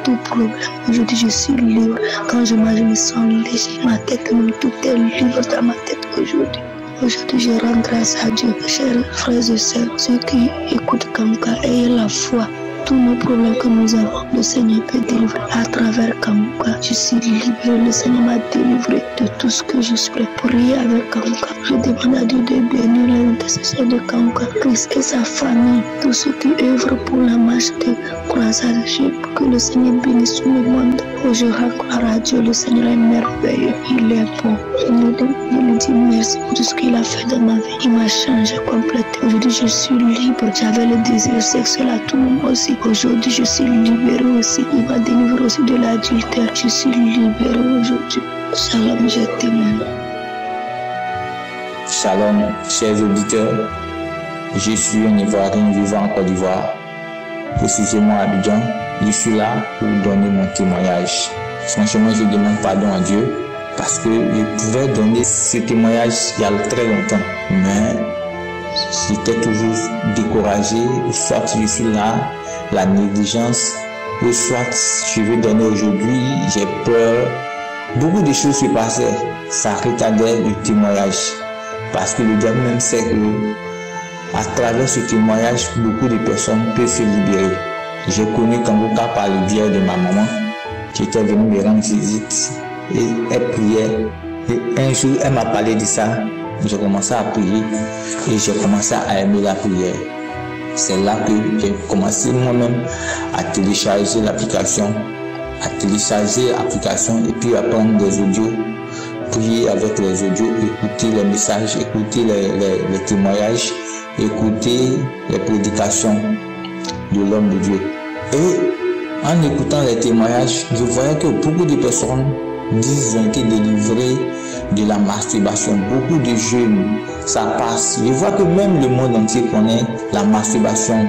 tout problème. Aujourd'hui, je suis libre. Quand je mange, je me sens léger. Ma tête, même tout est libre dans ma tête aujourd'hui. Aujourd'hui, je rends grâce à Dieu. Chers frères et sœurs, ceux qui écoutent Kanka, ayez la foi. Tous nos problèmes que nous avons, le Seigneur peut délivrer à travers Kanka. Je suis libéré, le Seigneur m'a délivré de tout ce que je suis. Pour prier avec Kanka, je demande à Dieu de bénir l'intercesseur de Kanka, Christ et sa famille, tous ceux qui œuvrent pour la marche de croisade. Que le Seigneur bénisse tout le monde. Oh, je rends gloire à Dieu, le Seigneur est merveilleux, il est bon. Je lui dis merci pour tout ce qu'il a fait dans ma vie. Il m'a changé complètement. Aujourd'hui, je suis libre. J'avais le désir sexuel à tout moment aussi. Aujourd'hui, je suis libéré aussi. Il m'a délivré aussi de l'adultère. Je suis libéré aujourd'hui. Shalom, je témoigne. Shalom, chers auditeurs. Je suis un Ivoirien vivant en Côte d'Ivoire, précisément à Abidjan. Je suis là pour donner mon témoignage. Franchement, je demande pardon à Dieu parce que je pouvais donner ce témoignage il y a très longtemps, mais j'étais toujours découragé. Soit je suis là, la négligence, ou soit je vais donner aujourd'hui, j'ai peur. Beaucoup de choses se passaient, ça retardait le témoignage parce que le diable même sait que à travers ce témoignage, beaucoup de personnes peuvent se libérer. J'ai connu Kanguka par le biais de ma maman qui était venue me rendre visite et elle priait. Et un jour, elle m'a parlé de ça. J'ai commencé à prier et j'ai commencé à aimer la prière. C'est là que j'ai commencé moi-même à télécharger l'application, et puis à prendre des audios, prier avec les audios, écouter les messages, écouter les témoignages, écouter les prédications de l'homme de Dieu. Et En écoutant les témoignages, je voyais que beaucoup de personnes disent ont été délivrées de la masturbation. Beaucoup de jeunes, ça passe. Je vois que même le monde entier connaît la masturbation.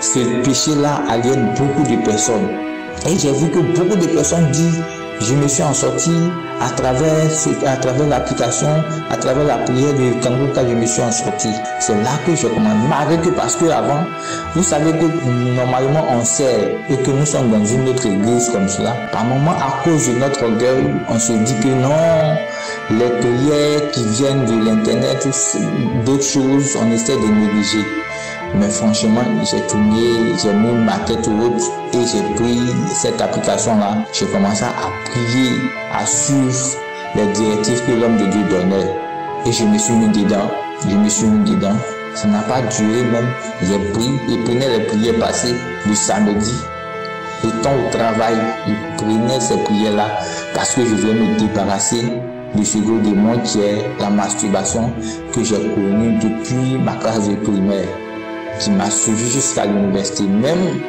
Ce péché-là aliène beaucoup de personnes. Et j'ai vu que beaucoup de personnes disent, je me suis en sorti à travers l'application, à travers la prière de Kanguka, je me suis en sorti. C'est là que je commence. Malgré que parce que avant, vous savez que normalement on sait et que nous sommes dans une autre église comme cela. Par moment, à cause de notre orgueil, on se dit que non, les prières qui viennent de l'internet, d'autres choses, on essaie de négliger. Mais franchement, j'ai tourné, j'ai mis ma tête haute et j'ai pris cette application-là. J'ai commencé à prier, à suivre les directives que l'homme de Dieu donnait. Et je me suis mis dedans. Ça n'a pas duré même. J'ai pris et prenais les prières passées le samedi. Étant au travail, je prenais ces prières-là parce que je voulais me débarrasser de ce gros démon qui est la masturbation que j'ai connu depuis ma classe de primaire, qui m'a suivi jusqu'à l'université. Même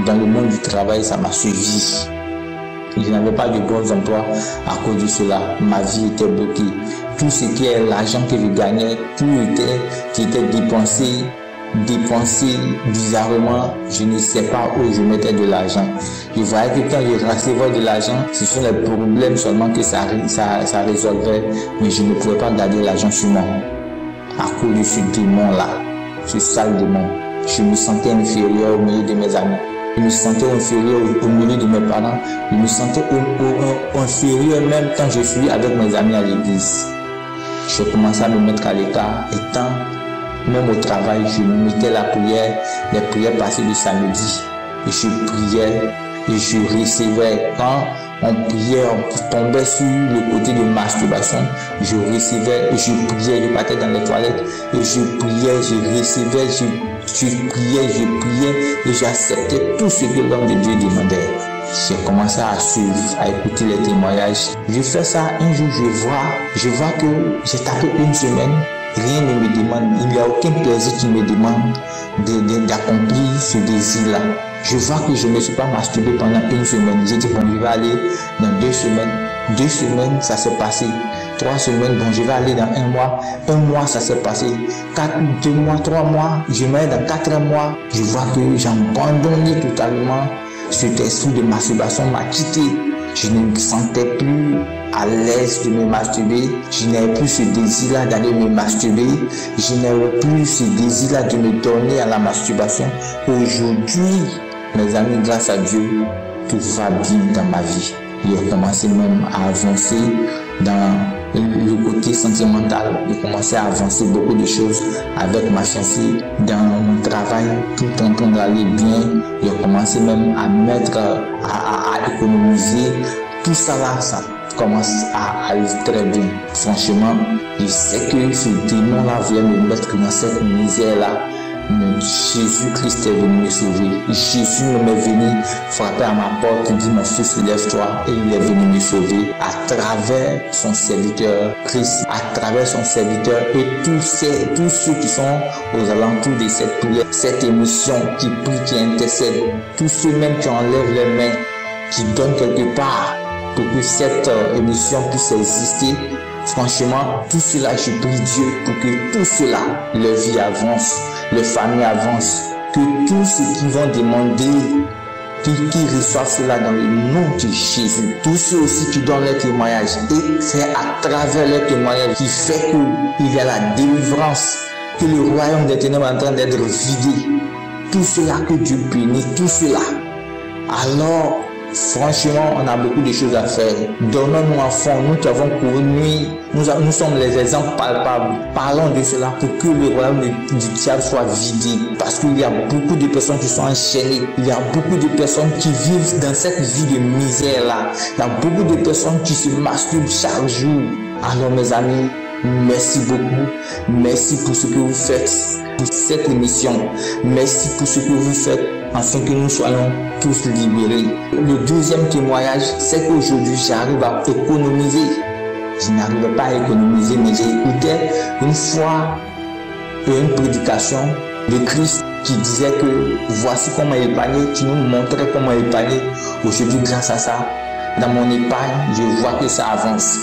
dans le monde du travail, ça m'a suivi. Je n'avais pas de bons emplois à cause de cela. Ma vie était bloquée. Tout ce qui est l'argent que je gagnais, tout qui était dépensé bizarrement. Je ne sais pas où je mettais de l'argent. Je voyais que quand je recevais de l'argent, ce sont les problèmes seulement que ça résolvait. Mais je ne pouvais pas garder l'argent sur moi à cause de ce démon-là. Ce sale démon. Je me sentais inférieur au milieu de mes amis. Je me sentais inférieur au milieu de mes parents. Je me sentais inférieur même quand je suis avec mes amis à l'église. Je commençais à me mettre à l'écart. Même au travail, je me mettais les prières passées du samedi. Et je priais et je recevais. Quand on priait, on tombait sur le côté de masturbation. Je recevais et je priais, je partais dans les toilettes et je priais, je recevais, je priais et j'acceptais tout ce que l'homme de Dieu demandait. J'ai commencé à suivre, à écouter les témoignages. Je fais ça, un jour je vois que j'ai tapé une semaine, rien ne me demande, il n'y a aucun plaisir qui me demande d'accomplir ce désir-là. Je vois que je ne me suis pas masturbé pendant une semaine. J'ai dit bon, je vais aller dans 2 semaines. 2 semaines, ça s'est passé. 3 semaines, bon, je vais aller dans 1 mois. 1 mois, ça s'est passé. 2 mois, 3 mois, je vais dans 4 mois. Je vois que j'ai abandonné totalement. Cet esprit de masturbation m'a quitté. Je ne me sentais plus à l'aise de me masturber. Je n'avais plus ce désir-là d'aller me masturber. Je n'avais plus ce désir-là de me donner à la masturbation. Aujourd'hui, mes amis, grâce à Dieu, tout va bien dans ma vie. J'ai commencé même à avancer dans le côté sentimental. J'ai commencé à avancer beaucoup de choses avec ma fiancée dans mon travail, tout en train d'aller bien. J'ai commencé même à à économiser. Tout ça là, ça commence à aller très bien. Franchement, je sais que ce démon-là voulait me mettre dans cette misère-là. Mais Jésus-Christ est venu me sauver. Jésus m'est venu frapper à ma porte et dit mon fils, lève-toi. Et il est venu me sauver à travers son serviteur Christ, à travers son serviteur et tous ceux qui sont aux alentours de cette prière, cette émission qui prie, qui intercède, tous ceux même qui enlèvent les mains, qui donnent quelque part pour que cette émission puisse exister. Franchement, tout cela, je prie Dieu pour que tout cela, leur vie avance, leur famille avance, que tous ceux qui vont demander, qu'ils reçoivent cela dans le nom de Jésus. Tous ceux aussi qui donnent leur témoignage. Et c'est à travers leur témoignage qui fait qu'il y a la délivrance, que le royaume des ténèbres est en train d'être vidé. Tout cela que Dieu bénit, tout cela. Alors, franchement, on a beaucoup de choses à faire. Donnons-nous en fond, nous qui avons connu, nous sommes les exemples palpables. Parlons de cela pour que le royaume du diable soit vidé. Parce qu'il y a beaucoup de personnes qui sont enchaînées. Il y a beaucoup de personnes qui vivent dans cette vie de misère-là. Il y a beaucoup de personnes qui se masturbent chaque jour. Alors mes amis, merci beaucoup. Merci pour ce que vous faites pour cette émission. Merci pour ce que vous faites afin que nous soyons tous libérés. Le deuxième témoignage, c'est qu'aujourd'hui j'arrive à économiser. Je n'arrivais pas à économiser, mais j'ai écouté une fois une prédication de Christ qui disait que voici comment épargner, qui nous montrait comment épargner. Aujourd'hui, grâce à ça, dans mon épargne, je vois que ça avance.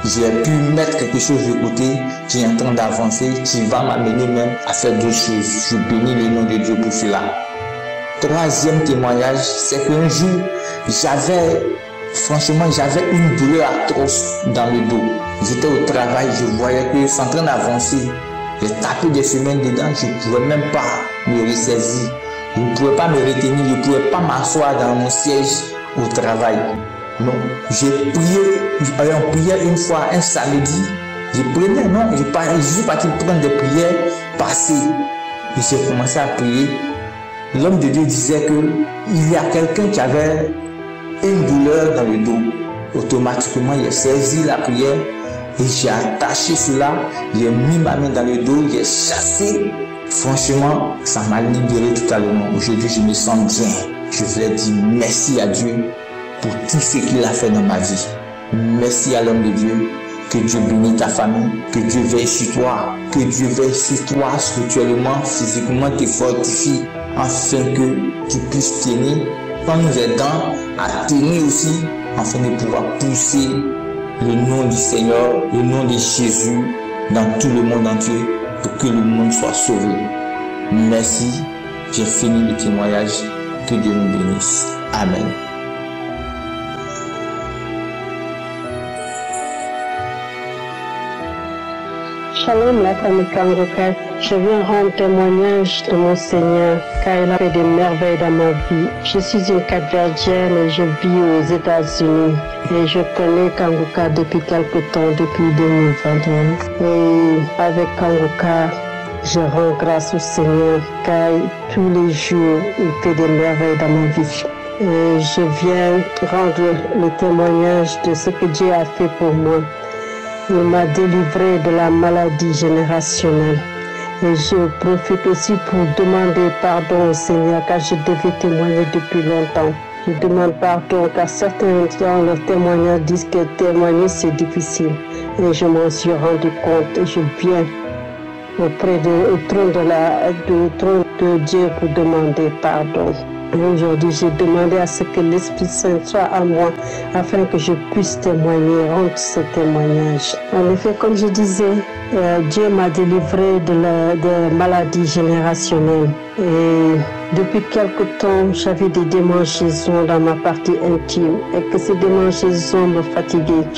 J'ai pu mettre quelque chose de côté qui est en train d'avancer, qui va m'amener même à faire d'autres choses. Je bénis le nom de Dieu pour cela. Troisième témoignage, c'est qu'un jour, j'avais une douleur atroce dans le dos. J'étais au travail, je voyais que c'est en train d'avancer. J'ai tapé des semaines dedans, je ne pouvais même pas me ressaisir. Je ne pouvais pas me retenir, je ne pouvais pas m'asseoir dans mon siège au travail. Non, j'ai prié en prière une fois, un samedi. Je suis parti prendre des prières passées. Et j'ai commencé à prier. L'homme de Dieu disait qu'il y a quelqu'un qui avait une douleur dans le dos. Automatiquement, j'ai saisi la prière et j'ai attaché cela. J'ai mis ma main dans le dos, j'ai chassé. Franchement, ça m'a libéré totalement. Aujourd'hui, je me sens bien. Je voulais dire merci à Dieu pour tout ce qu'il a fait dans ma vie. Merci à l'homme de Dieu. Que Dieu bénisse ta famille, que Dieu veille sur toi, que Dieu veille sur toi spirituellement, physiquement, te fortifie, afin que tu puisses tenir, en nous aidant à tenir aussi, afin de pouvoir pousser le nom du Seigneur, le nom de Jésus dans tout le monde entier, pour que le monde soit sauvé. Merci, j'ai fini le témoignage, que Dieu nous bénisse. Amen. Shalom, la famille Kangoka. Je viens rendre témoignage de mon Seigneur, car il a fait des merveilles dans ma vie. Je suis une Cap-Verdienne et je vis aux États-Unis. Et je connais Kangoka depuis quelque temps, depuis 2021. Et avec Kangoka, je rends grâce au Seigneur, car tous les jours, il fait des merveilles dans ma vie. Et je viens rendre le témoignage de ce que Dieu a fait pour moi. Il m'a délivré de la maladie générationnelle. Et je profite aussi pour demander pardon au Seigneur, car je devais témoigner depuis longtemps. Je demande pardon, car certains dans leur témoignage disent que témoigner c'est difficile. Et je m'en suis rendu compte et je viens au trône de Dieu pour demander pardon. Et aujourd'hui, j'ai demandé à ce que l'Esprit Saint soit à moi afin que je puisse témoigner, rendre ce témoignage. En effet, comme je disais, Dieu m'a délivré de maladies générationnelles. Et depuis quelque temps, j'avais des démangeaisons dans ma partie intime et que ces démangeaisons me fatiguaient.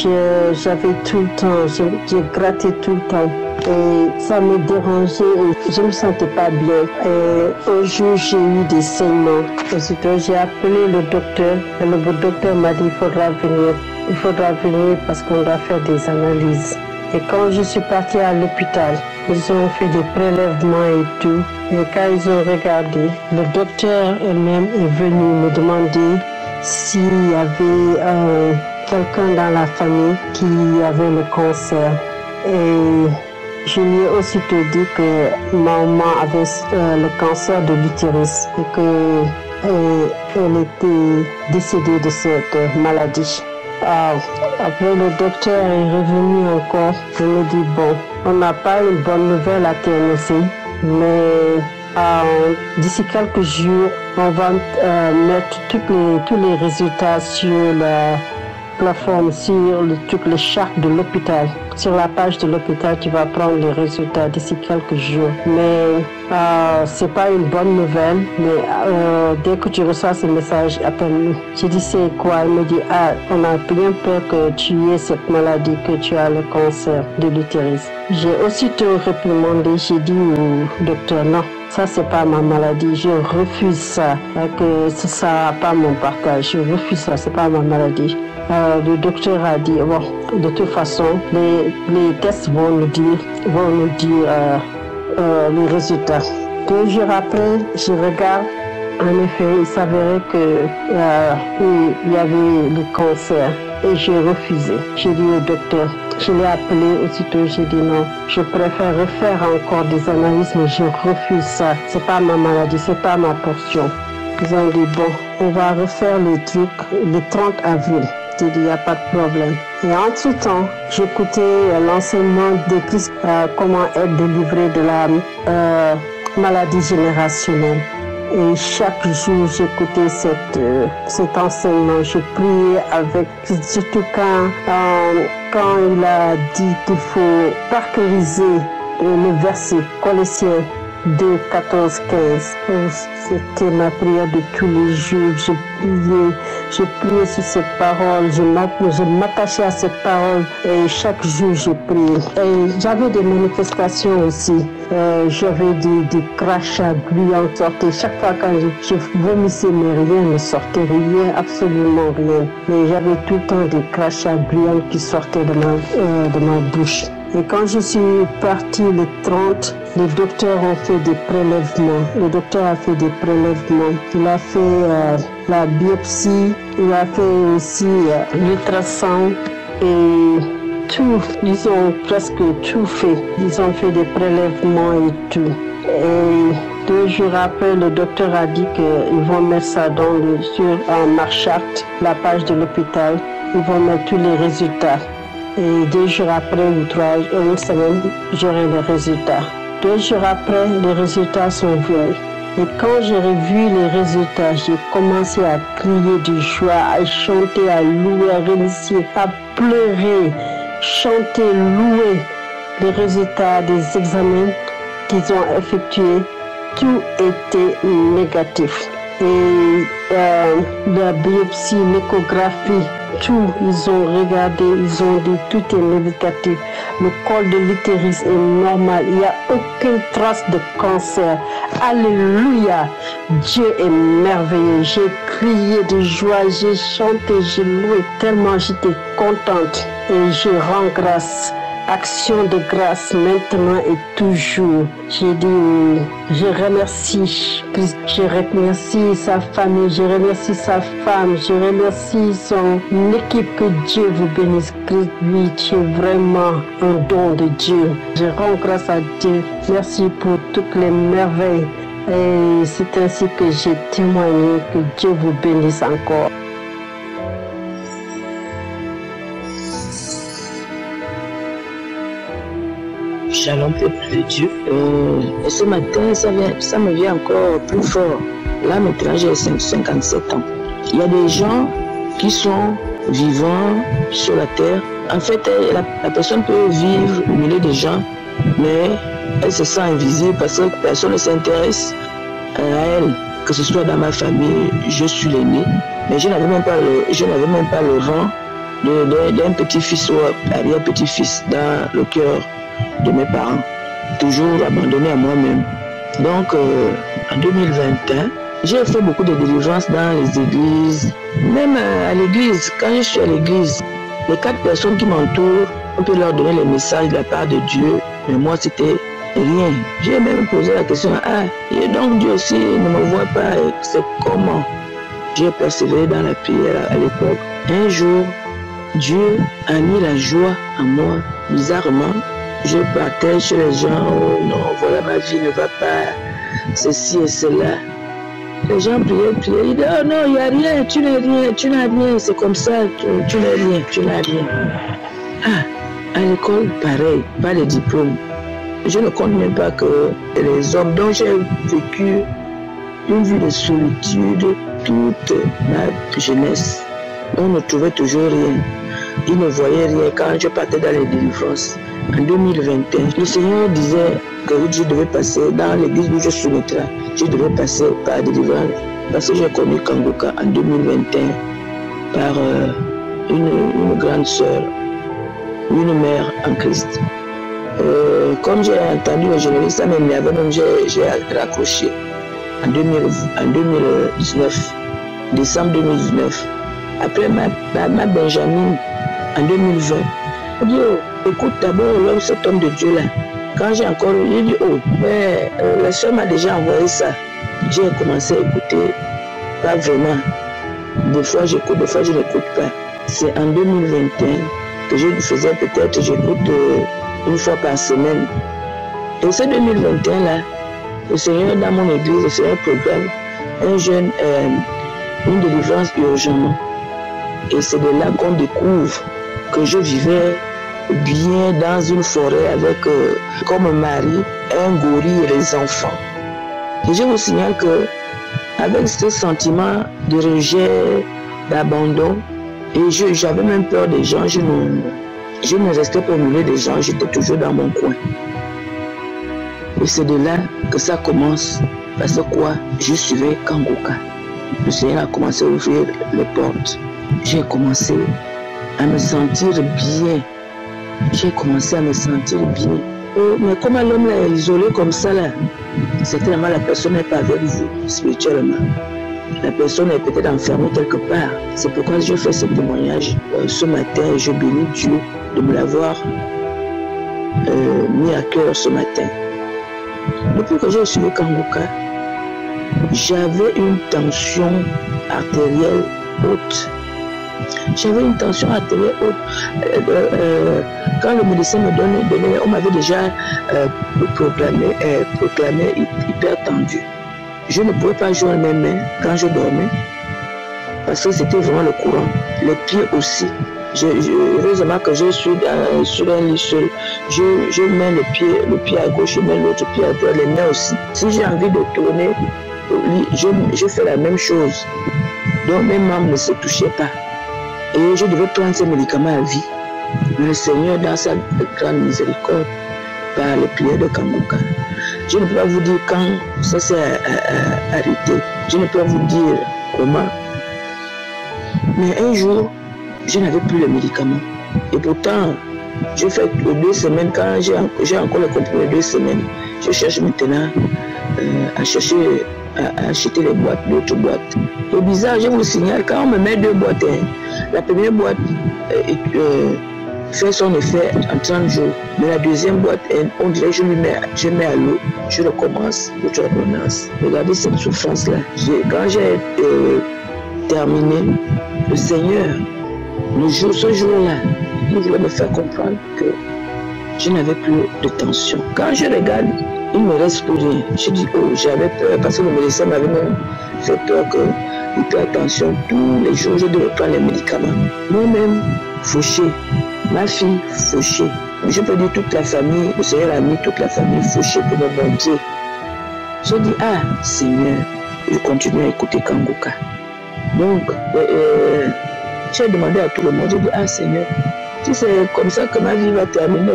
J'avais tout le temps, j'ai gratté tout le temps. Et ça me dérangeait et je ne me sentais pas bien. Et un jour, j'ai eu des saignements. Aussitôt, j'ai appelé le docteur et le docteur m'a dit il faudra venir parce qu'on doit faire des analyses. Et quand je suis partie à l'hôpital, ils ont fait des prélèvements et tout. Et quand ils ont regardé, le docteur elle-même est venu me demander s'il y avait quelqu'un dans la famille qui avait le cancer. Et je lui ai aussitôt dit que ma maman avait le cancer de l'utérus et qu'elle était décédée de cette maladie. Après, le docteur est revenu encore et me dit bon, on n'a pas une bonne nouvelle à t'annoncer, mais d'ici quelques jours, on va mettre tous les résultats sur la plateforme, sur toutes les chartes de l'hôpital. Sur la page de l'hôpital, tu vas prendre les résultats d'ici quelques jours. Mais c'est pas une bonne nouvelle. Mais dès que tu reçois ce message, appelle-nous. J'ai dit c'est quoi? Il me dit on a bien peur que tu aies cette maladie, que tu as le cancer de l'utérus. J'ai aussitôt réprimandé. J'ai dit au docteur non. Ça, c'est pas ma maladie. Je refuse ça. Que ça n'a pas mon partage. Je refuse ça. C'est pas ma maladie. Le docteur a dit bon, de toute façon, les tests vont nous dire les résultats. 2 jours après, je regarde. En effet, il s'avérait que il y avait le cancer. Et j'ai refusé. J'ai dit au docteur, je l'ai appelé aussitôt, j'ai dit non, je préfère refaire encore des analyses, mais je refuse ça. C'est pas ma maladie, c'est pas ma portion. Ils ont dit bon, on va refaire le truc le 30 avril. J'ai dit, il n'y a pas de problème. Et entre-temps, j'écoutais l'enseignement de Christ, comment être délivré de la maladie générationnelle. Et chaque jour, j'écoutais cet enseignement. Je priais avec, surtout quand il a dit qu'il faut parcuriser le verset Colossiens 2, 14, 15. C'était ma prière de tous les jours. Je priais sur cette parole, je m'attachais à cette parole et chaque jour je priais. Et j'avais des manifestations aussi. J'avais des crachats bruyants sortaient. Chaque fois quand je vomissais, mais rien ne sortait, rien, absolument rien. Mais j'avais tout le temps des crachats bruyants qui sortaient de ma bouche. Et quand je suis partie le 30, les docteurs ont fait des prélèvements. Le docteur a fait des prélèvements. Il a fait la biopsie, il a fait aussi l'ultrasound et tout. Ils ont presque tout fait. Ils ont fait des prélèvements et tout. Et 2 jours après, le docteur a dit qu'ils vont mettre ça sur Marchart, la page de l'hôpital. Ils vont mettre tous les résultats. Et 2 jours après, ou 3, une semaine, j'aurai les résultats. 2 jours après, les résultats sont venus. Et quand j'ai revu les résultats, j'ai commencé à crier de joie, à chanter, à louer, à remercier, à pleurer, chanter, louer. Les résultats des examens qu'ils ont effectués, tout était négatif. Et la biopsie, l'échographie, tout, ils ont regardé, ils ont dit tout est négatif. Le col de l'utérus est normal, il n'y a aucune trace de cancer. Alléluia, Dieu est merveilleux. J'ai crié de joie, j'ai chanté, j'ai loué tellement j'étais contente. Et je rends grâce. Action de grâce maintenant et toujours. J'ai dit, je remercie Christ, je remercie sa famille, je remercie sa femme, je remercie son équipe. Que Dieu vous bénisse. Christ, oui, tu es vraiment un don de Dieu. Je rends grâce à Dieu. Merci pour toutes les merveilles. Et c'est ainsi que j'ai témoigné. Que Dieu vous bénisse encore. Shalom, peuple de Dieu. Et ce matin, ça me vient encore plus fort. Là, maintenant, j'ai 57 ans. Il y a des gens qui sont vivants sur la terre. En fait, la personne peut vivre au milieu des gens, mais elle se sent invisible parce que personne ne s'intéresse à elle. Que ce soit dans ma famille, je suis l'aîné, mais je n'avais même pas le rang d'un petit-fils ou arrière-petit-fils dans le cœur de mes parents, toujours abandonné à moi-même. Donc, en 2021, j'ai fait beaucoup de délivrances dans les églises. Même à l'église, quand je suis à l'église, les 4 personnes qui m'entourent, on peut leur donner les messages de la part de Dieu, mais moi, c'était rien. J'ai même posé la question, et donc Dieu aussi ne me voit pas, c'est comment? J'ai persévéré dans la prière à l'époque. Un jour, Dieu a mis la joie en moi, bizarrement. Je partais chez les gens, oh non, voilà, ma vie ne va pas, ceci et cela. Les gens priaient, ils disaient, oh non, il n'y a rien, tu n'as rien, c'est comme ça, tu n'as rien. À l'école, pareil, pas les diplômes. Je ne compte même pas que les hommes dont j'ai vécu une vie de solitude toute ma jeunesse, on ne trouvait toujours rien. Ils ne voyaient rien quand je partais dans les délivrances. En 2021, le Seigneur disait que je devais passer dans l'église où je suis maître. Je devais passer par des délivrances parce que j'ai connu Kanguka en 2021 par une grande sœur, une mère en Christ. Comme j'ai entendu le journaliste, ça m'énervait, donc j'ai raccroché en 2019, décembre 2019. Après ma Benjamin en 2020, je dis, oh, écoute d'abord cet homme de Dieu là. Quand j'ai encore lu, j'ai dit, oh, mais la soeur m'a déjà envoyé ça. J'ai commencé à écouter, pas vraiment. Des fois j'écoute, des fois je n'écoute pas. C'est en 2021 que je faisais peut-être, j'écoute une fois par semaine. Et c'est 2021 là, le Seigneur dans mon église, le Seigneur programme un jeune, une délivrance urgemment. Et c'est de là qu'on découvre que je vivais bien dans une forêt avec comme mari un gorille et les enfants. Et je vous signale que avec ce sentiment de rejet, d'abandon, et j'avais même peur des gens, je ne restais pas au milieu des gens, j'étais toujours dans mon coin. Et c'est de là que ça commence, parce que quoi, je suivais Kanguka. Le Seigneur a commencé à ouvrir les portes. J'ai commencé à me sentir bien. J'ai commencé à me sentir bien. Mais comment l'homme l'a isolé comme ça là, certainement la personne n'est pas avec vous spirituellement. La personne est peut-être enfermée quelque part. C'est pourquoi je fais ce témoignage ce matin et je bénis Dieu de me l'avoir mis à cœur ce matin. Depuis que j'ai suivi Kanguka, j'avais une tension artérielle haute. J'avais une tension artérielle haute. Quand le médecin me donnait, on m'avait déjà proclamé hypertendu. Je ne pouvais pas jouer mes mains quand je dormais parce que c'était vraiment le courant. Les pieds aussi. Heureusement que je suis sur un lit seul. Je mets le pied à gauche, je mets l'autre pied à droite, les mains aussi. Si j'ai envie de tourner, je fais la même chose. Donc mes membres ne se touchaient pas. Et je devais prendre ces médicaments à vie. Mais le Seigneur, dans sa grande miséricorde, par les prières de Kanguka, je ne peux pas vous dire quand ça s'est arrêté. Je ne peux pas vous dire comment. Mais un jour, je n'avais plus les médicaments. Et pourtant, je fais 2 semaines, quand j'ai encore les comprimés 2 semaines, je cherche maintenant à acheter les boîtes, d'autres boîtes. C'est bizarre, je vous signale, quand on me met 2 boîtes, la première boîte fait son effet en 30 jours. Mais la deuxième boîte, on dirait que je mets à l'eau, je recommence l'autre ordonnance. Regardez cette souffrance-là. Quand j'ai terminé, le Seigneur, ce jour-là, il voulait me faire comprendre que je n'avais plus de tension. Quand je regarde, il ne me reste plus rien. Je dis, oh, j'avais peur parce que le médecin m'avait même fait peur que l'hypertension, tous les jours, je devais prendre les médicaments. Moi-même, fauché. Ma fille, fauchée. Je peux dire toute la famille, le Seigneur a mis toute la famille fauchée pour me montrer. J'ai dit, ah, Seigneur, je continue à écouter Kanguka. Donc, j'ai demandé à tout le monde, j'ai dit, ah, Seigneur, si c'est comme ça que ma vie va terminer,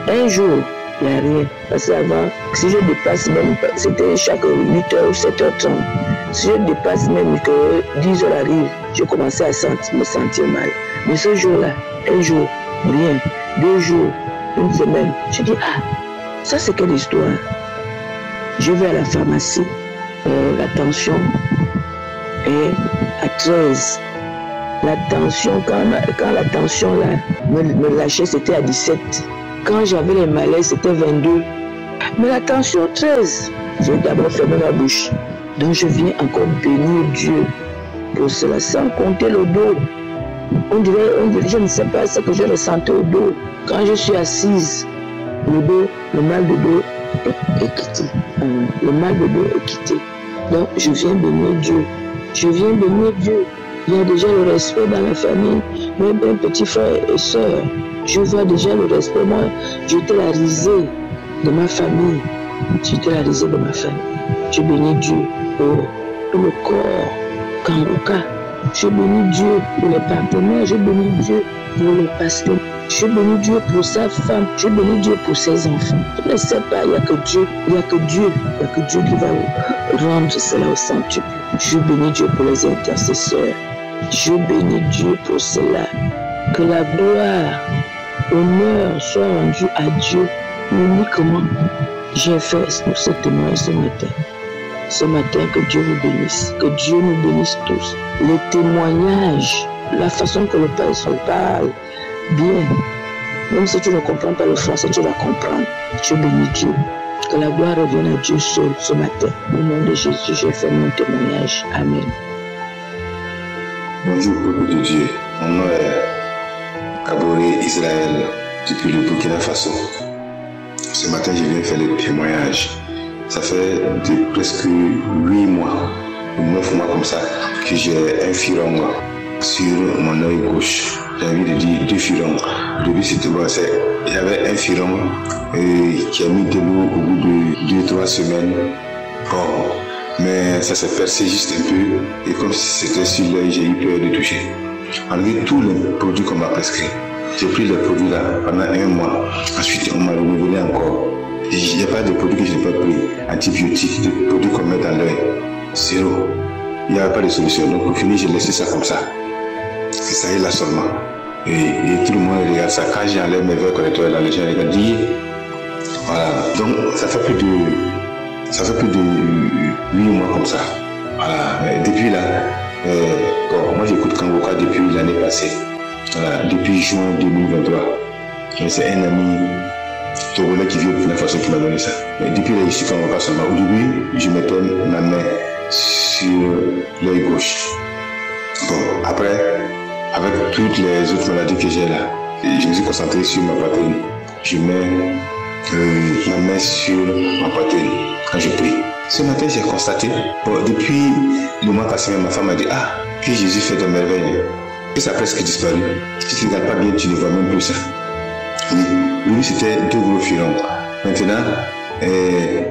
un jour, il n'y a rien. Parce qu'avant, si je dépasse même, c'était chaque 8h ou 7h30. Si je dépasse même que 10h arrive, je commençais à me sentir mal. Mais ce jour-là, un jour, rien. 2 jours, 1 semaine, je dis, ah, ça c'est quelle histoire? Je vais à la pharmacie, la tension est à 13. La tension, quand la tension là, me lâchait, c'était à 17. Quand j'avais les malaises, c'était 22. Mais la tension, 13. J'ai d'abord fermé ma bouche. Donc je viens encore bénir Dieu pour cela, sans compter le dos. On dirait, je ne sais pas ce que je ressentais au dos. Quand je suis assise, le mal de dos est quitté. Le mal de dos est quitté. Donc je viens bénir Dieu. Je viens bénir Dieu. Il y a déjà le respect dans la famille, même un petit frère et soeur. Je vois déjà le respect. Moi, j'étais la risée de ma famille. J'étais la risée de ma famille. Je bénis Dieu pour tout le corps Kanguka. Je bénis Dieu pour les partenaires. Je bénis Dieu pour les pasteurs. Je bénis Dieu pour sa femme. Je bénis Dieu pour ses enfants. Je ne sais pas, il n'y a que Dieu. Il n'y a que Dieu. Il n'y a que Dieu qui va rendre cela au centuple. Je bénis Dieu pour les intercesseurs. Je bénis Dieu pour cela. Que la gloire, l'honneur soit rendu à Dieu uniquement. J'ai fait ce témoignage ce matin. Ce matin, que Dieu vous bénisse. Que Dieu nous bénisse tous. Les témoignages, la façon que le Père se parle, bien. Même si tu ne comprends pas le français, tu vas comprendre. Je bénis Dieu. Que la gloire revienne à Dieu seul ce matin. Au nom de Jésus, j'ai fait mon témoignage. Amen. Bonjour, peuple de Dieu. Mon nom est Kaboré Israël, depuis le Burkina Faso. Ce matin, je viens faire le témoignage. Ça fait presque 8 mois, ou 9 mois comme ça, que j'ai un firon sur mon œil gauche. J'ai envie de dire 2 firons. Au début, c'était bon. J'avais un firon qui a mis de l'eau au bout de 2-3 semaines. Bon, mais ça s'est percé juste un peu, et comme si c'était sur l'œil, j'ai eu peur de toucher. Enlever tous les produits qu'on m'a prescrits. J'ai pris les produits là pendant 1 mois. Ensuite, on m'a renouvelé encore. Il n'y a pas de produits que je n'ai pas pris. Antibiotiques, des produits qu'on met dans l'œil. Zéro. Il n'y avait pas de solution. Donc, pour finir, j'ai laissé ça comme ça. C'est ça est là seulement. Et tout le monde regarde ça. Quand j'enlève mes verres correcteurs là, les gens regardent. Voilà. Donc, ça fait plus de 8 mois comme ça. Voilà. Mais depuis là, bon, moi j'écoute Kangoka depuis l'année passée. Voilà. Depuis juin 2023. C'est un ami togolais qui vit au Burkina Faso qui m'a donné ça. Mais depuis là, je suis Kangoka seulement. Au début, je mettais ma main sur l'œil gauche. Bon, après, avec toutes les autres maladies que j'ai là, je me suis concentré sur ma poitrine. Je mets ma main sur ma poitrine quand je prie. Ce matin, j'ai constaté, bon, depuis le mois passé, ma femme m'a dit, que Jésus fait de merveilles. Et ça a presque disparu. Si tu ne regardes pas bien, tu ne vois même plus ça. Oui, lui, c'était 2 gros filons. Maintenant,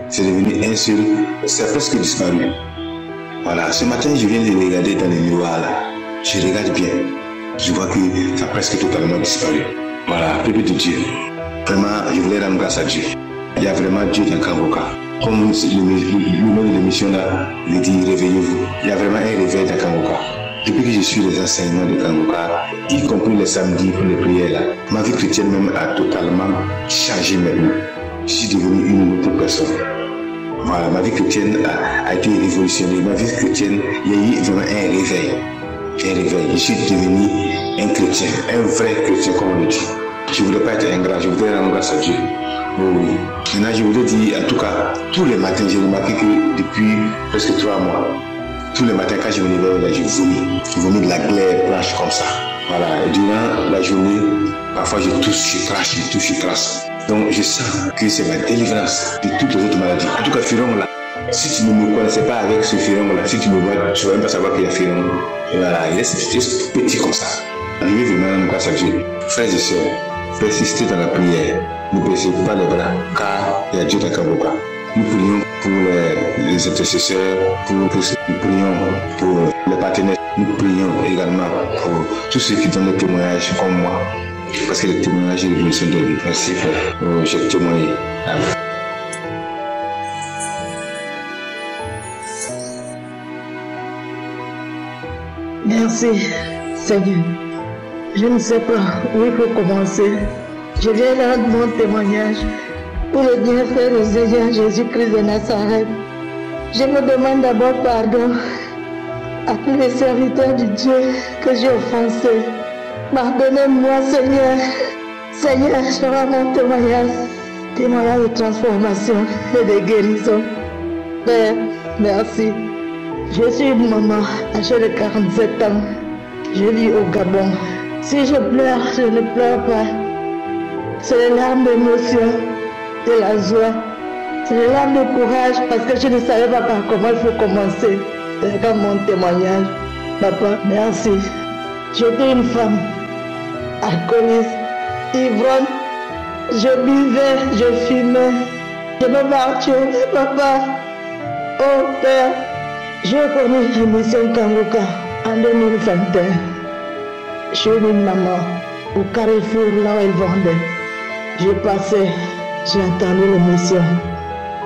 c'est devenu un seul. Ça a presque disparu. Voilà, ce matin, je viens de regarder dans les miroirs là. Je regarde bien. Je vois que ça a presque totalement disparu. Voilà, peuple de Dieu. Vraiment, je voulais rendre grâce à Dieu. Il y a vraiment Dieu dans Kangoka. Comme le nom de l'émission là, il dit réveillez-vous. Il y a vraiment un réveil dans Kangoka. Depuis que je suis les enseignements de Kangoka, y compris les samedis pour les prières là, ma vie chrétienne même a totalement changé maintenant. Je suis devenu une autre personne. Voilà, ma vie chrétienne a été révolutionnée. Ma vie chrétienne, il y a eu vraiment un réveil. Un réveil. Je suis devenu un chrétien, un vrai chrétien comme on le dit. Je ne voulais pas être ingrat, je voulais rendre grâce à Dieu. Oui. Maintenant, je voulais dire, en tout cas, tous les matins, j'ai remarqué que depuis presque 3 mois, tous les matins, quand je me réveille, je vomis. Je vomis de la glaire blanche comme ça. Voilà. Et durant la journée, parfois je tousse, je crache, je touche, je crache. Donc, je sens que c'est ma délivrance de toutes les autres maladies. En tout cas, Firon, là, si tu ne me connaissais pas avec ce Firon, là, si tu me vois, tu ne vas même pas savoir qu'il y a Firon. Et voilà, il est petit comme ça. Je vais vraiment rendre grâce à Dieu. Frères et sœurs, persistez dans la prière. Ne baissez pas les bras, car il y a Dieu dans Kangoka. Nous prions pour les intercesseurs, nous prions pour les partenaires, nous prions également pour tous ceux qui donnent des témoignages comme moi, parce que les témoignages sont l'évolution de vie. Merci frère, j'ai témoigné. Amen. Merci Seigneur. Je ne sais pas où il faut commencer. Je viens rendre mon témoignage pour le bienfait du Seigneur Jésus-Christ de Nazareth. Je me demande d'abord pardon à tous les serviteurs de Dieu que j'ai offensés. Pardonnez-moi Seigneur. Seigneur, je rends mon témoignage de transformation et de guérison. Père, merci. Je suis une maman âgée de 47 ans. Je vis au Gabon. Si je pleure, je ne pleure pas. C'est les larmes d'émotion, de la joie. C'est les larmes de courage parce que je ne savais pas par comment il faut commencer. C'est comme mon témoignage. Papa, merci. J'étais une femme alcoolique, ivrogne. Je buvais, je fumais. Je me martyrais, papa. Oh Père, j'ai connu l'émission Kangoka en 2021. Je suis une maman au Carrefour là où elle vendait. J'ai passé, j'ai entendu l'émission.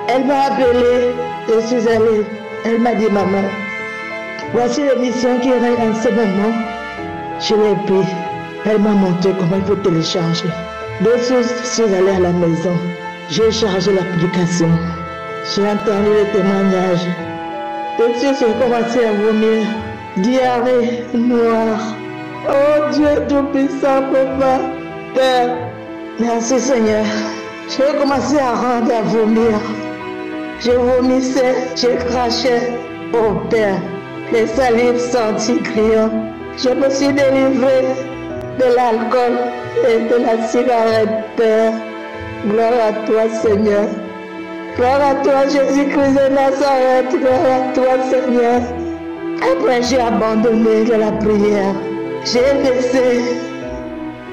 Elle m'a appelé, je suis allée. Elle m'a dit maman, voici l'émission qui règne en ce moment. Je l'ai pris. Elle m'a montré comment il faut télécharger. De suite, je suis allée à la maison. J'ai chargé l'application. J'ai entendu les témoignages. De suite, j'ai commencé à vomir. Diarrhée noire. Oh Dieu Tout-Puissant, Papa, Père, merci Seigneur. J'ai commencé à vomir. Je vomissais, je crachais. Oh Père, les salives sorties criant. Je me suis délivrée de l'alcool et de la cigarette, Père. Gloire à toi, Seigneur. Gloire à toi, Jésus-Christ de Nazareth. Gloire à toi, Seigneur. Après, j'ai abandonné de la prière. J'ai laissé.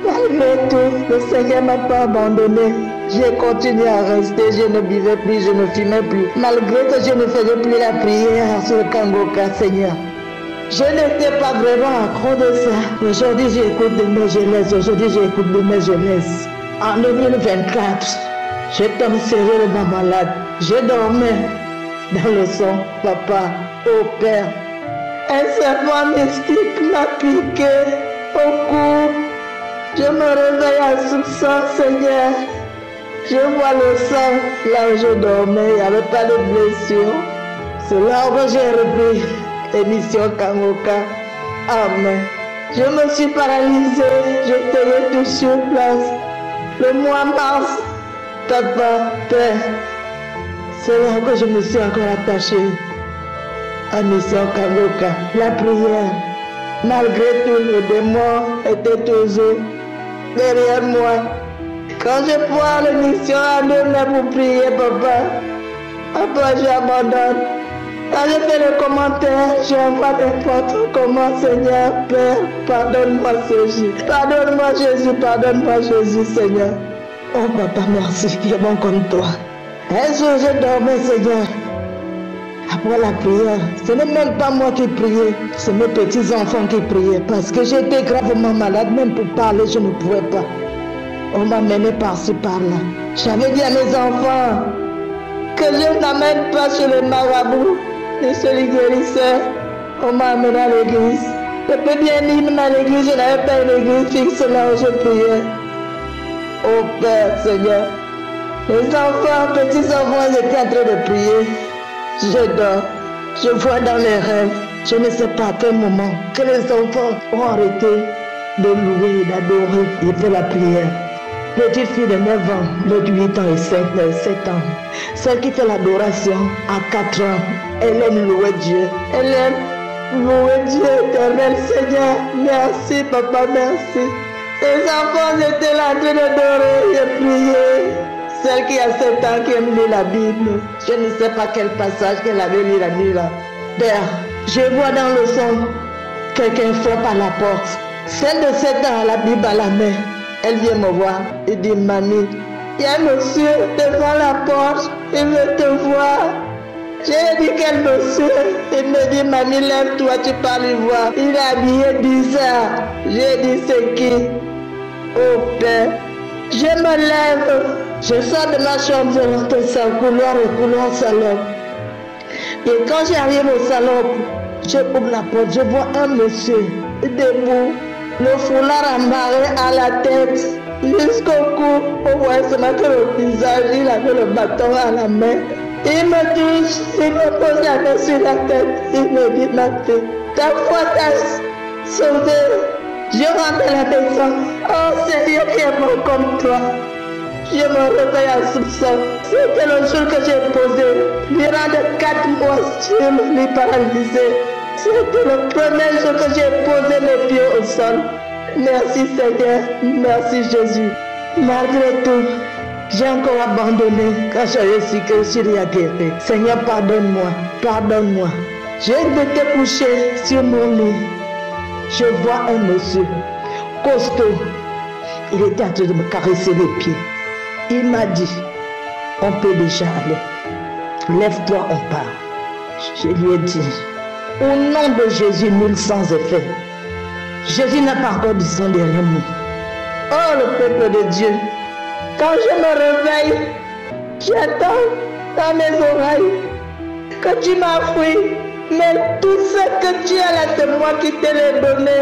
Malgré tout, le Seigneur ne m'a pas abandonné. J'ai continué à rester, je ne buvais plus, je ne fumais plus. Malgré que je ne faisais plus la prière sur le Kangoka, Seigneur. Je n'étais pas vraiment accro de ça. Aujourd'hui, j'écoute de mes jeunesses. Aujourd'hui, j'écoute de mes jeunesses. En 2024, je tombe sérieusement malade. Je dormais dans le son, papa, au Père. Un serpent mystique m'a piqué au cou. Je me réveille à soupçon, Seigneur. Je vois le sang là où je dormais, il n'y avait pas de blessure. C'est là où j'ai repris l'émission Kangoka. Amen. Je me suis paralysée, j'étais tout sur place. Le mois mars, papa, père, c'est là que je me suis encore attachée à mission Kangoka. La prière, malgré tout, le démon était toujours derrière moi. Quand je prends l'émission à deux mains pour prier, papa, après j'abandonne. Quand je fais les commentaires, j'envoie n'importe comment, Seigneur, Père, pardonne-moi Jésus. Pardonne-moi Jésus, pardonne-moi Jésus, Seigneur. Oh papa, merci, il est bon comme toi. Un jour, je dormais, Seigneur. Après la prière, ce n'est même pas moi qui priais, c'est mes petits-enfants qui priaient. Parce que j'étais gravement malade, même pour parler, je ne pouvais pas. On m'a mené par-ci, par-là. J'avais dit à mes enfants que je n'amène pas chez les marabouts, ni chez les guérisseurs. On m'a amené à l'église. Je peux bien dire, même à l'église, je n'avais pas une église fixe là où je priais. Oh Père, Seigneur. Les enfants, petits-enfants, ils étaient en train de prier. Je dors. Je vois dans les rêves. Je ne sais pas à quel moment que les enfants ont arrêté de louer, d'adorer et de faire la prière. Petite fille de 9 ans, l'autre 8 ans et 7 ans. Celle qui fait l'adoration à 4 ans, elle aime louer Dieu. Elle aime louer Dieu éternel. Seigneur, merci papa, merci. Les enfants étaient là en train d'adorer et prier. Celle qui a 7 ans qui aime lire la Bible. Je ne sais pas quel passage qu'elle avait lu la nuit là. Père, je vois dans le son quelqu'un frappe à la porte. Celle de 7 ans a la Bible à la main. Elle vient me voir et dit, mamie, il y a un monsieur devant la porte, il veut te voir. J'ai dit, quel monsieur? Il me dit, mamie, lève-toi, tu peux lui voir. Il est habillé bizarre. J'ai dit, c'est qui? Oh Père, je me lève, je sors de ma chambre, je rentre au couloir salon. Et quand j'arrive au salon, je ouvre la porte, je vois un monsieur debout. Le foulard amarré à la tête jusqu'au cou. On voit seulement que le visage, il avait le bâton à la main. Il me touche, il me pose la main sur la tête. Il me dit, ma fille, ta foi t'a sauvée. Je rentre à la maison. Oh Seigneur qui est bon comme toi. Je me réveille à soupçon. C'était le jour que j'ai posé. Durant de 4 mois sur le lit paralysé. C'était le premier jour que j'ai posé mes pieds au sol. Merci Seigneur, merci Jésus. Malgré tout, j'ai encore abandonné quand j'avais su que je suis guéri. Seigneur, pardonne-moi, pardonne-moi. J'ai été couché sur mon lit. Je vois un monsieur costaud. Il était en train de me caresser les pieds. Il m'a dit, on peut déjà aller. Lève-toi, on part. Je lui ai dit, au nom de Jésus, nul sans effet. Jésus n'a pas encore du sang derrière nous. Oh, le peuple de Dieu. Quand je me réveille, j'attends dans mes oreilles que tu m'as fui. Mais tout ce que tu as là, c'est moi qui te l'ai donné.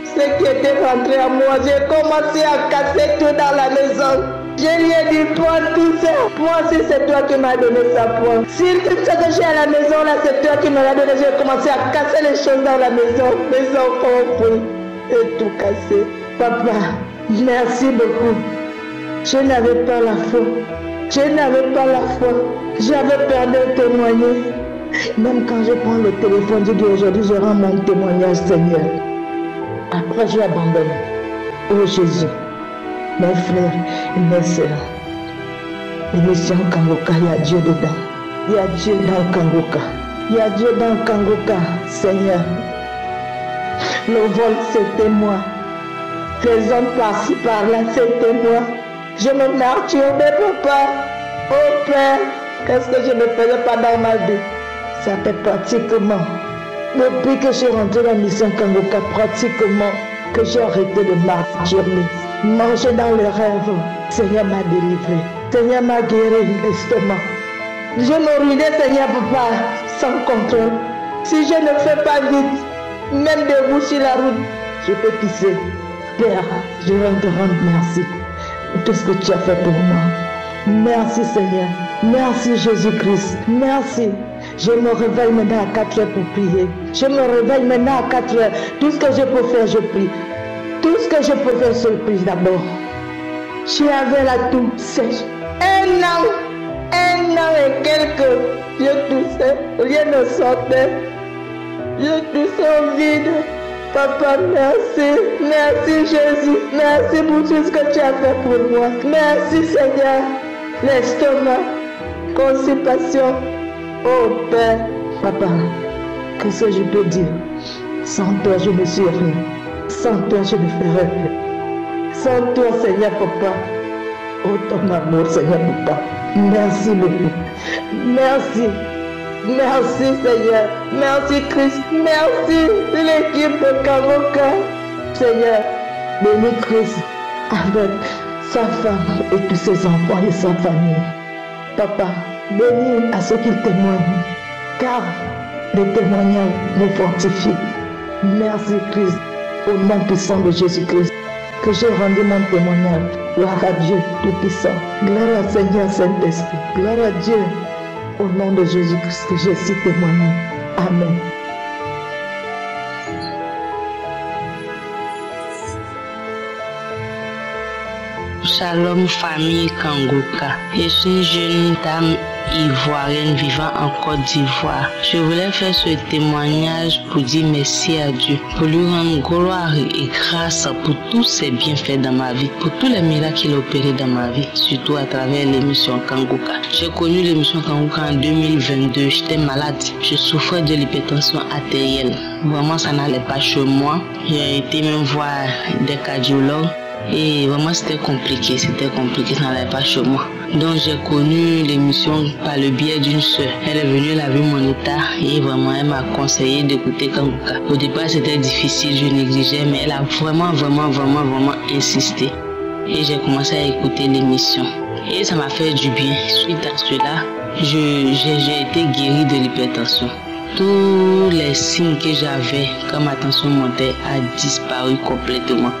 Ce qui était rentré à moi, j'ai commencé à casser tout dans la maison. Je lui ai dit, prends tout ça. Moi aussi, c'est toi qui m'as donné ça, prends. Si tout ce que j'ai à la maison, là, c'est toi qui me l'as donné. J'ai commencé à casser les choses dans la maison. Mes enfants ont pris et tout cassé. Papa, merci beaucoup. Je n'avais pas la foi. Je n'avais pas la foi. J'avais peur de témoigner. Même quand je prends le téléphone, je dis aujourd'hui, je rends mon témoignage, Seigneur. Après, je abandonne. Oh Jésus. Mes frères et mes sœurs, l'émission Kangoka, il y a Dieu dedans. Il y a Dieu dans Kangoka. Il y a Dieu dans Kangoka, Seigneur. Le vol, c'était moi. Les hommes par-ci, par-là, c'était moi. Je me masturbais, papa. Oh Père, qu'est-ce que je ne faisais pas dans ma vie? Ça fait pratiquement, depuis que je suis rentrée dans la mission Kangoka, pratiquement que j'ai arrêté de masturber. Manger dans le rêve. Seigneur m'a délivré. Seigneur m'a guéri l'estomac. Je me ruinais, Seigneur papa, sans contrôle. Si je ne fais pas vite, même debout sur la route, je peux pisser. Père, je viens te rendre merci pour tout ce que tu as fait pour moi. Merci Seigneur. Merci Jésus-Christ. Merci. Je me réveille maintenant à 4 heures pour prier. Je me réveille maintenant à 4 heures. Tout ce que je peux faire, je prie. Tout ce que je peux faire, je prie d'abord. J'avais la toux sèche. Un an et quelques. Je toussais, rien ne sortait. Je toussais au vide. Papa, merci. Merci Jésus. Merci pour tout ce que tu as fait pour moi. Merci Seigneur. L'estomac, constipation. Oh Père, Papa, qu'est-ce que je peux dire? Sans toi, je ne suis rien. Sans toi, je ne ferai rien. Sans toi, Seigneur Papa. Oh ton amour, Seigneur Papa. Merci beaucoup. Merci. Merci Seigneur. Merci Christ. Merci l'équipe de Kangoka. Seigneur, bénis Christ avec sa femme et tous ses enfants et sa famille. Papa, bénis à ceux qui témoignent, car les témoignages nous fortifient. Merci Christ, au nom puissant de Jésus-Christ, que j'ai rendu mon témoignage. Gloire à Dieu Tout-Puissant. Gloire à Seigneur Saint-Esprit. Gloire à Dieu, au nom de Jésus-Christ, que j'ai si témoigné. Amen. Shalom famille Kangoka. Je suis une jeune dame ivoirienne vivant en Côte d'Ivoire. Je voulais faire ce témoignage pour dire merci à Dieu, pour lui rendre gloire et grâce pour tous ses bienfaits dans ma vie, pour tous les miracles qu'il a opérés dans ma vie, surtout à travers l'émission Kangoka. J'ai connu l'émission Kangoka en 2022. J'étais malade. Je souffrais de l'hypertension artérielle. Vraiment, ça n'allait pas chez moi. J'ai été même voir des cardiologues. Et vraiment c'était compliqué, ça n'allait pas chez moi. Donc j'ai connu l'émission par le biais d'une soeur. Elle est venue, elle a vu mon état et vraiment elle m'a conseillé d'écouter Kangoka. Au départ c'était difficile, je négligeais, mais elle a vraiment insisté. Et j'ai commencé à écouter l'émission. Et ça m'a fait du bien. Suite à cela, j'ai été guérie de l'hypertension. Tous les signes que j'avais quand ma tension montait a disparu complètement.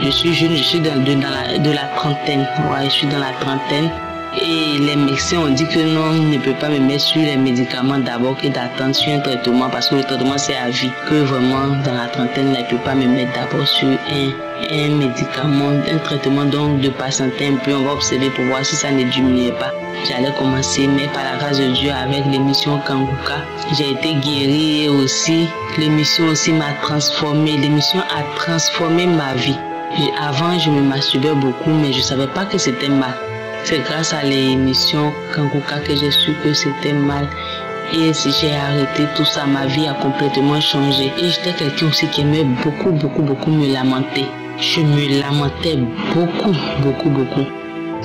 Je suis jeune, je suis de la trentaine. Ouais, je suis dans la trentaine. Et les médecins ont dit que non, ils ne peuvent pas me mettre sur les médicaments d'abord que d'attendre sur un traitement parce que le traitement c'est à vie. Que vraiment, dans la trentaine, ils ne peuvent pas me mettre d'abord sur un médicament, un traitement, donc de patienter un peu. On va observer pour voir si ça ne diminuait pas. J'allais commencer, mais par la grâce de Dieu, avec l'émission Kangoka, j'ai été guérie et aussi, l'émission aussi m'a transformée. L'émission a transformé ma vie. Avant, je me masturbais beaucoup, mais je ne savais pas que c'était mal. C'est grâce à l'émission Kangoka que j'ai su que c'était mal. Et si j'ai arrêté tout ça, ma vie a complètement changé. Et j'étais quelqu'un aussi qui aimait beaucoup me lamenter. Je me lamentais beaucoup.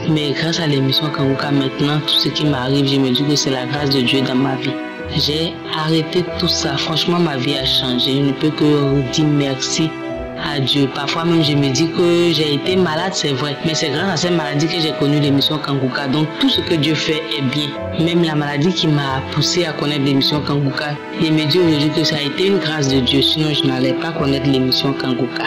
Mais grâce à l'émission Kangoka, maintenant, tout ce qui m'arrive, je me dis que c'est la grâce de Dieu dans ma vie. J'ai arrêté tout ça. Franchement, ma vie a changé. Je ne peux que dire merci à Dieu. Parfois même je me dis que j'ai été malade, c'est vrai, mais c'est grâce à cette maladie que j'ai connu l'émission Kangoka. Donc tout ce que Dieu fait est bien. Même la maladie qui m'a poussé à connaître l'émission Kangoka, je me dis aujourd'hui que ça a été une grâce de Dieu, sinon je n'allais pas connaître l'émission Kangoka.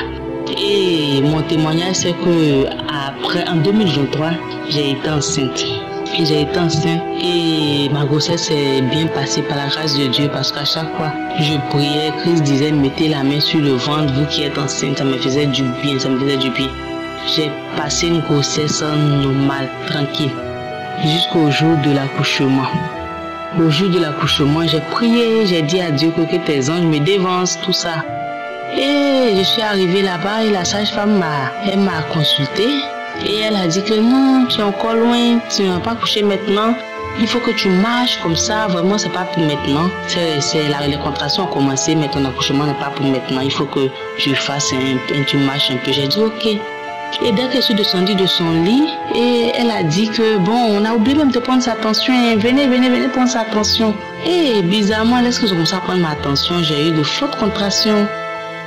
Et mon témoignage c'est que après, en 2023, j'ai été enceinte. Et ma grossesse s'est bien passée par la grâce de Dieu parce qu'à chaque fois je priais, Christ disait mettez la main sur le ventre, vous qui êtes enceinte, ça me faisait du bien, J'ai passé une grossesse normale, tranquille, jusqu'au jour de l'accouchement. Au jour de l'accouchement, j'ai prié, j'ai dit à Dieu que tes anges me dévancent, tout ça. Et je suis arrivée là-bas et la sage-femme m'a consultée. Et elle a dit que non, tu es encore loin, tu ne vas pas coucher maintenant. Il faut que tu marches comme ça, vraiment c'est pas pour maintenant. Les contractions ont commencé, mais ton accouchement n'est pas pour maintenant. Il faut que tu fasses tu marches un peu. J'ai dit ok. Et dès qu'elle est descendue de son lit, et elle a dit que bon, on a oublié même de prendre sa tension. Venez prendre sa tension. Et bizarrement, lorsque j'ai commencé à prendre ma tension, j'ai eu de fortes contractions.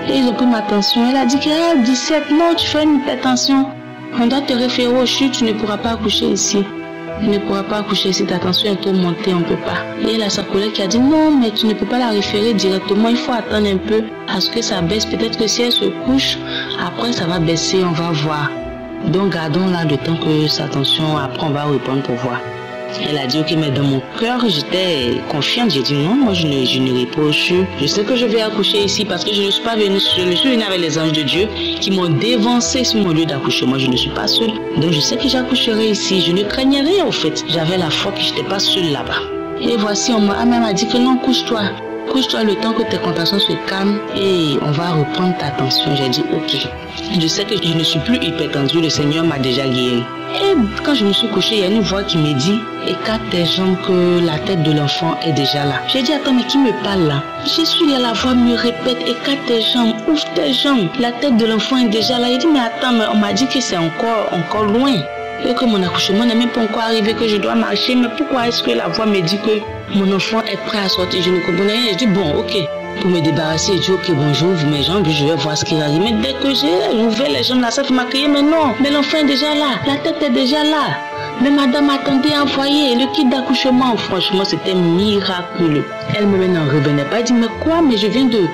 Et ils ont pris ma tension. Elle a dit que 17, non, tu fais une hypertension. On doit te référer au CHU, tu ne pourras pas accoucher ici. Tu ne pourras pas accoucher ici, ta tension est trop montée, on ne peut pas. Et elle a sa collègue qui a dit non, mais tu ne peux pas la référer directement, il faut attendre un peu à ce que ça baisse. Peut-être que si elle se couche, après ça va baisser, on va voir. Donc gardons là le temps que sa tension, après on va répondre pour voir. Elle a dit ok, mais dans mon cœur j'étais confiante, j'ai dit non, moi je ne pas au CHU. Je sais que je vais accoucher ici parce que je ne suis pas venue, je suis venue avec les anges de Dieu qui m'ont dévancé sur mon lieu d'accouchement, je ne suis pas seule. Donc je sais que j'accoucherai ici, je ne craignais rien au fait. J'avais la foi que je n'étais pas seule là-bas. Et voici, elle m'a dit que non, couche-toi. Couche-toi le temps que tes contractions se calment et on va reprendre ta tension. J'ai dit ok. Je sais que je ne suis plus hypertendue, le Seigneur m'a déjà guéri. Et quand je me suis couchée, il y a une voix qui me dit écarte tes jambes que la tête de l'enfant est déjà là. J'ai dit attends, mais qui me parle là? Je suis là, la voix me répète écarte tes jambes, ouvre tes jambes, la tête de l'enfant est déjà là. J'ai dit mais attends, mais on m'a dit que c'est encore loin. Et que mon accouchement n'est même pas encore arrivé, que je dois marcher. Mais pourquoi est-ce que la voix me dit que mon enfant est prêt à sortir? Je ne comprenais rien. Je dis bon, ok. Pour me débarrasser, je dis ok, bon, j'ouvre mes jambes, je vais voir ce qui arrive. Mais dès que j'ai ouvert les jambes, la salle m'a crié, mais non, mais l'enfant est déjà là, la tête est déjà là. Mais madame attendait à envoyer le kit d'accouchement. Franchement, c'était miraculeux. Elle me n'en revenait pas. Elle dit mais quoi? Mais je viens de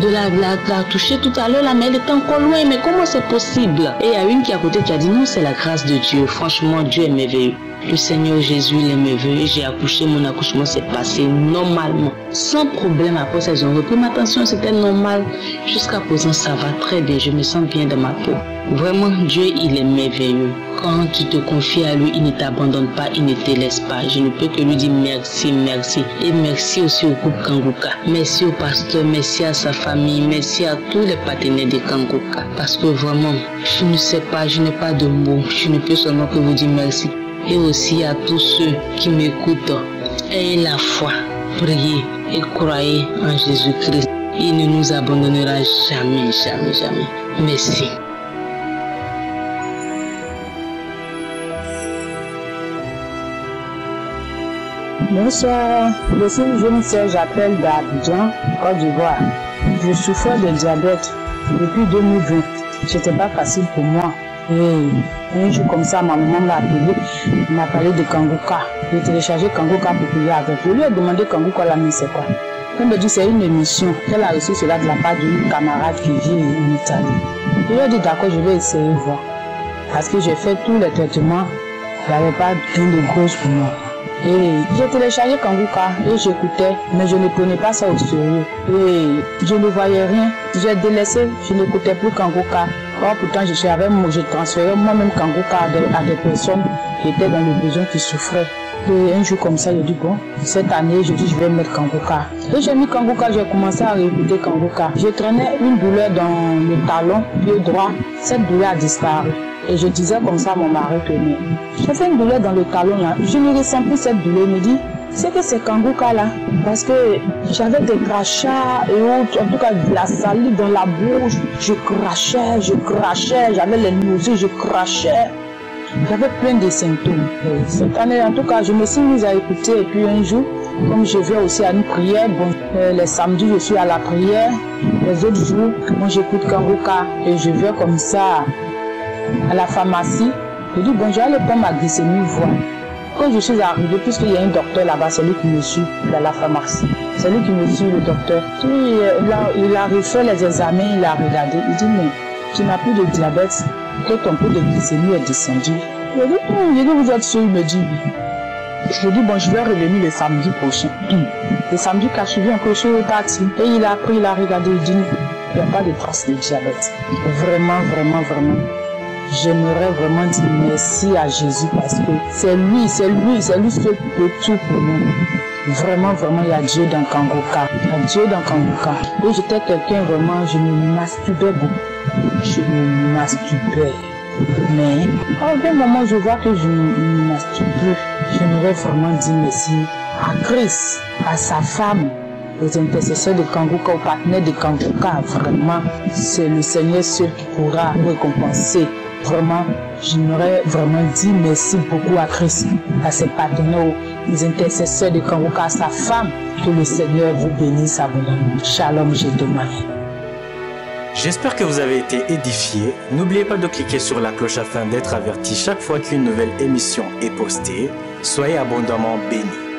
la toucher tout à l'heure là, mais elle était encore loin, mais comment c'est possible? Et il y a une qui est à côté qui a dit non, c'est la grâce de Dieu. Franchement, Dieu est merveilleux. Le Seigneur Jésus il est merveilleux. J'ai accouché, mon accouchement s'est passé normalement, sans problème. Après ça, ils ont repris ma tension, c'était normal. Jusqu'à présent, ça va très bien, je me sens bien dans ma peau. Vraiment, Dieu il est merveilleux. Quand tu te confies à lui, il ne t'abandonne pas, il ne te laisse pas. Je ne peux que lui dire merci, merci. Et merci aussi au groupe Kanguka. Merci au pasteur, merci à sa famille, merci à tous les partenaires de Kanguka. Parce que vraiment, je ne sais pas, je n'ai pas de mots. Je ne peux seulement que vous dire merci. Et aussi à tous ceux qui m'écoutent. Ayez la foi, priez et croyez en Jésus-Christ. Il ne nous abandonnera jamais, jamais, jamais. Merci. Bonsoir, je suis une jeune sœur, j'appelle d'Abidjan, Côte d'Ivoire. Je souffrais de diabète depuis 2020. C'était pas facile pour moi. Et un jour comme ça, ma maman m'a appelé, m'a parlé de Kanguka. J'ai téléchargé Kanguka pour prier avec. Je lui ai demandé Kanguka la nuit, c'est quoi? Elle me dit c'est une émission. Elle a reçu cela de la part d'une camarade qui vit en Italie. Je lui ai dit d'accord, je vais essayer de voir. Parce que j'ai fait tous les traitements, il n'y avait pas de grosse pour moi. Et j'ai téléchargé Kanguka et j'écoutais, mais je ne prenais pas ça au sérieux. Et je ne voyais rien. J'ai délaissé, je n'écoutais plus Kanguka. Or pourtant je transférais moi-même Kanguka à des personnes qui étaient dans le besoin, qui souffraient. Et un jour comme ça, je dis bon, cette année, je dis je vais mettre Kanguka. Et j'ai mis Kanguka, j'ai commencé à réécouter Kanguka. Je traînais une douleur dans le talon, pied droit. Cette douleur a disparu. Et je disais comme ça à mon mari que j'ai fait une douleur dans le talon là. Je ne ressens plus cette douleur. Il me dit, c'est que c'est Kanguka là. Parce que j'avais des crachats et autres, en tout cas de la salive dans la bouche. Je crachais, j'avais les nausées, je crachais. J'avais plein de symptômes. Et cette année, en tout cas, je me suis mise à écouter. Et puis un jour, comme je vais aussi à une prière, bon, les samedis, je suis à la prière. Les autres jours, moi j'écoute Kanguka. Et je vais comme ça à la pharmacie. Je dis, bon, je vais aller prendre ma glycémie, voir. Quand je suis arrivée, puisqu'il y a un docteur là-bas, c'est lui qui me suit dans la pharmacie. C'est lui qui me suit, le docteur. Puis, il a refait les examens, il a regardé. Il dit, mais tu n'as plus de diabète, que ton taux de glycémie est descendu. Je dis, vous êtes sûr? Il me dit, oui. Je dis, bon, je vais revenir le samedi prochain. Le samedi, quand je suis venu, je suis reparti. Et il a pris, il a regardé, il dit, il n'y a pas de traces de diabète. Vraiment, vraiment, vraiment. J'aimerais vraiment dire merci à Jésus parce que c'est lui qui peut tout pour nous. Vraiment, vraiment, il y a Dieu dans Kanguka. Il y a Dieu dans Kanguka. Et j'étais quelqu'un vraiment, je me masturbais beaucoup. Je me masturbais. Mais, à un moment, je vois que je me masturbe plus. J'aimerais vraiment dire merci à Christ, à sa femme, aux intercesseurs de Kanguka, aux partenaires de Kanguka. Vraiment, c'est le Seigneur seul qui pourra récompenser Vraiment, j'aimerais vraiment dire merci beaucoup à Christ, à ses partenaires, les intercesseurs de Kanguka, à sa femme. Que le Seigneur vous bénisse abondamment. Shalom, j'ai demandé. J'espère que vous avez été édifiés. N'oubliez pas de cliquer sur la cloche afin d'être averti chaque fois qu'une nouvelle émission est postée. Soyez abondamment bénis.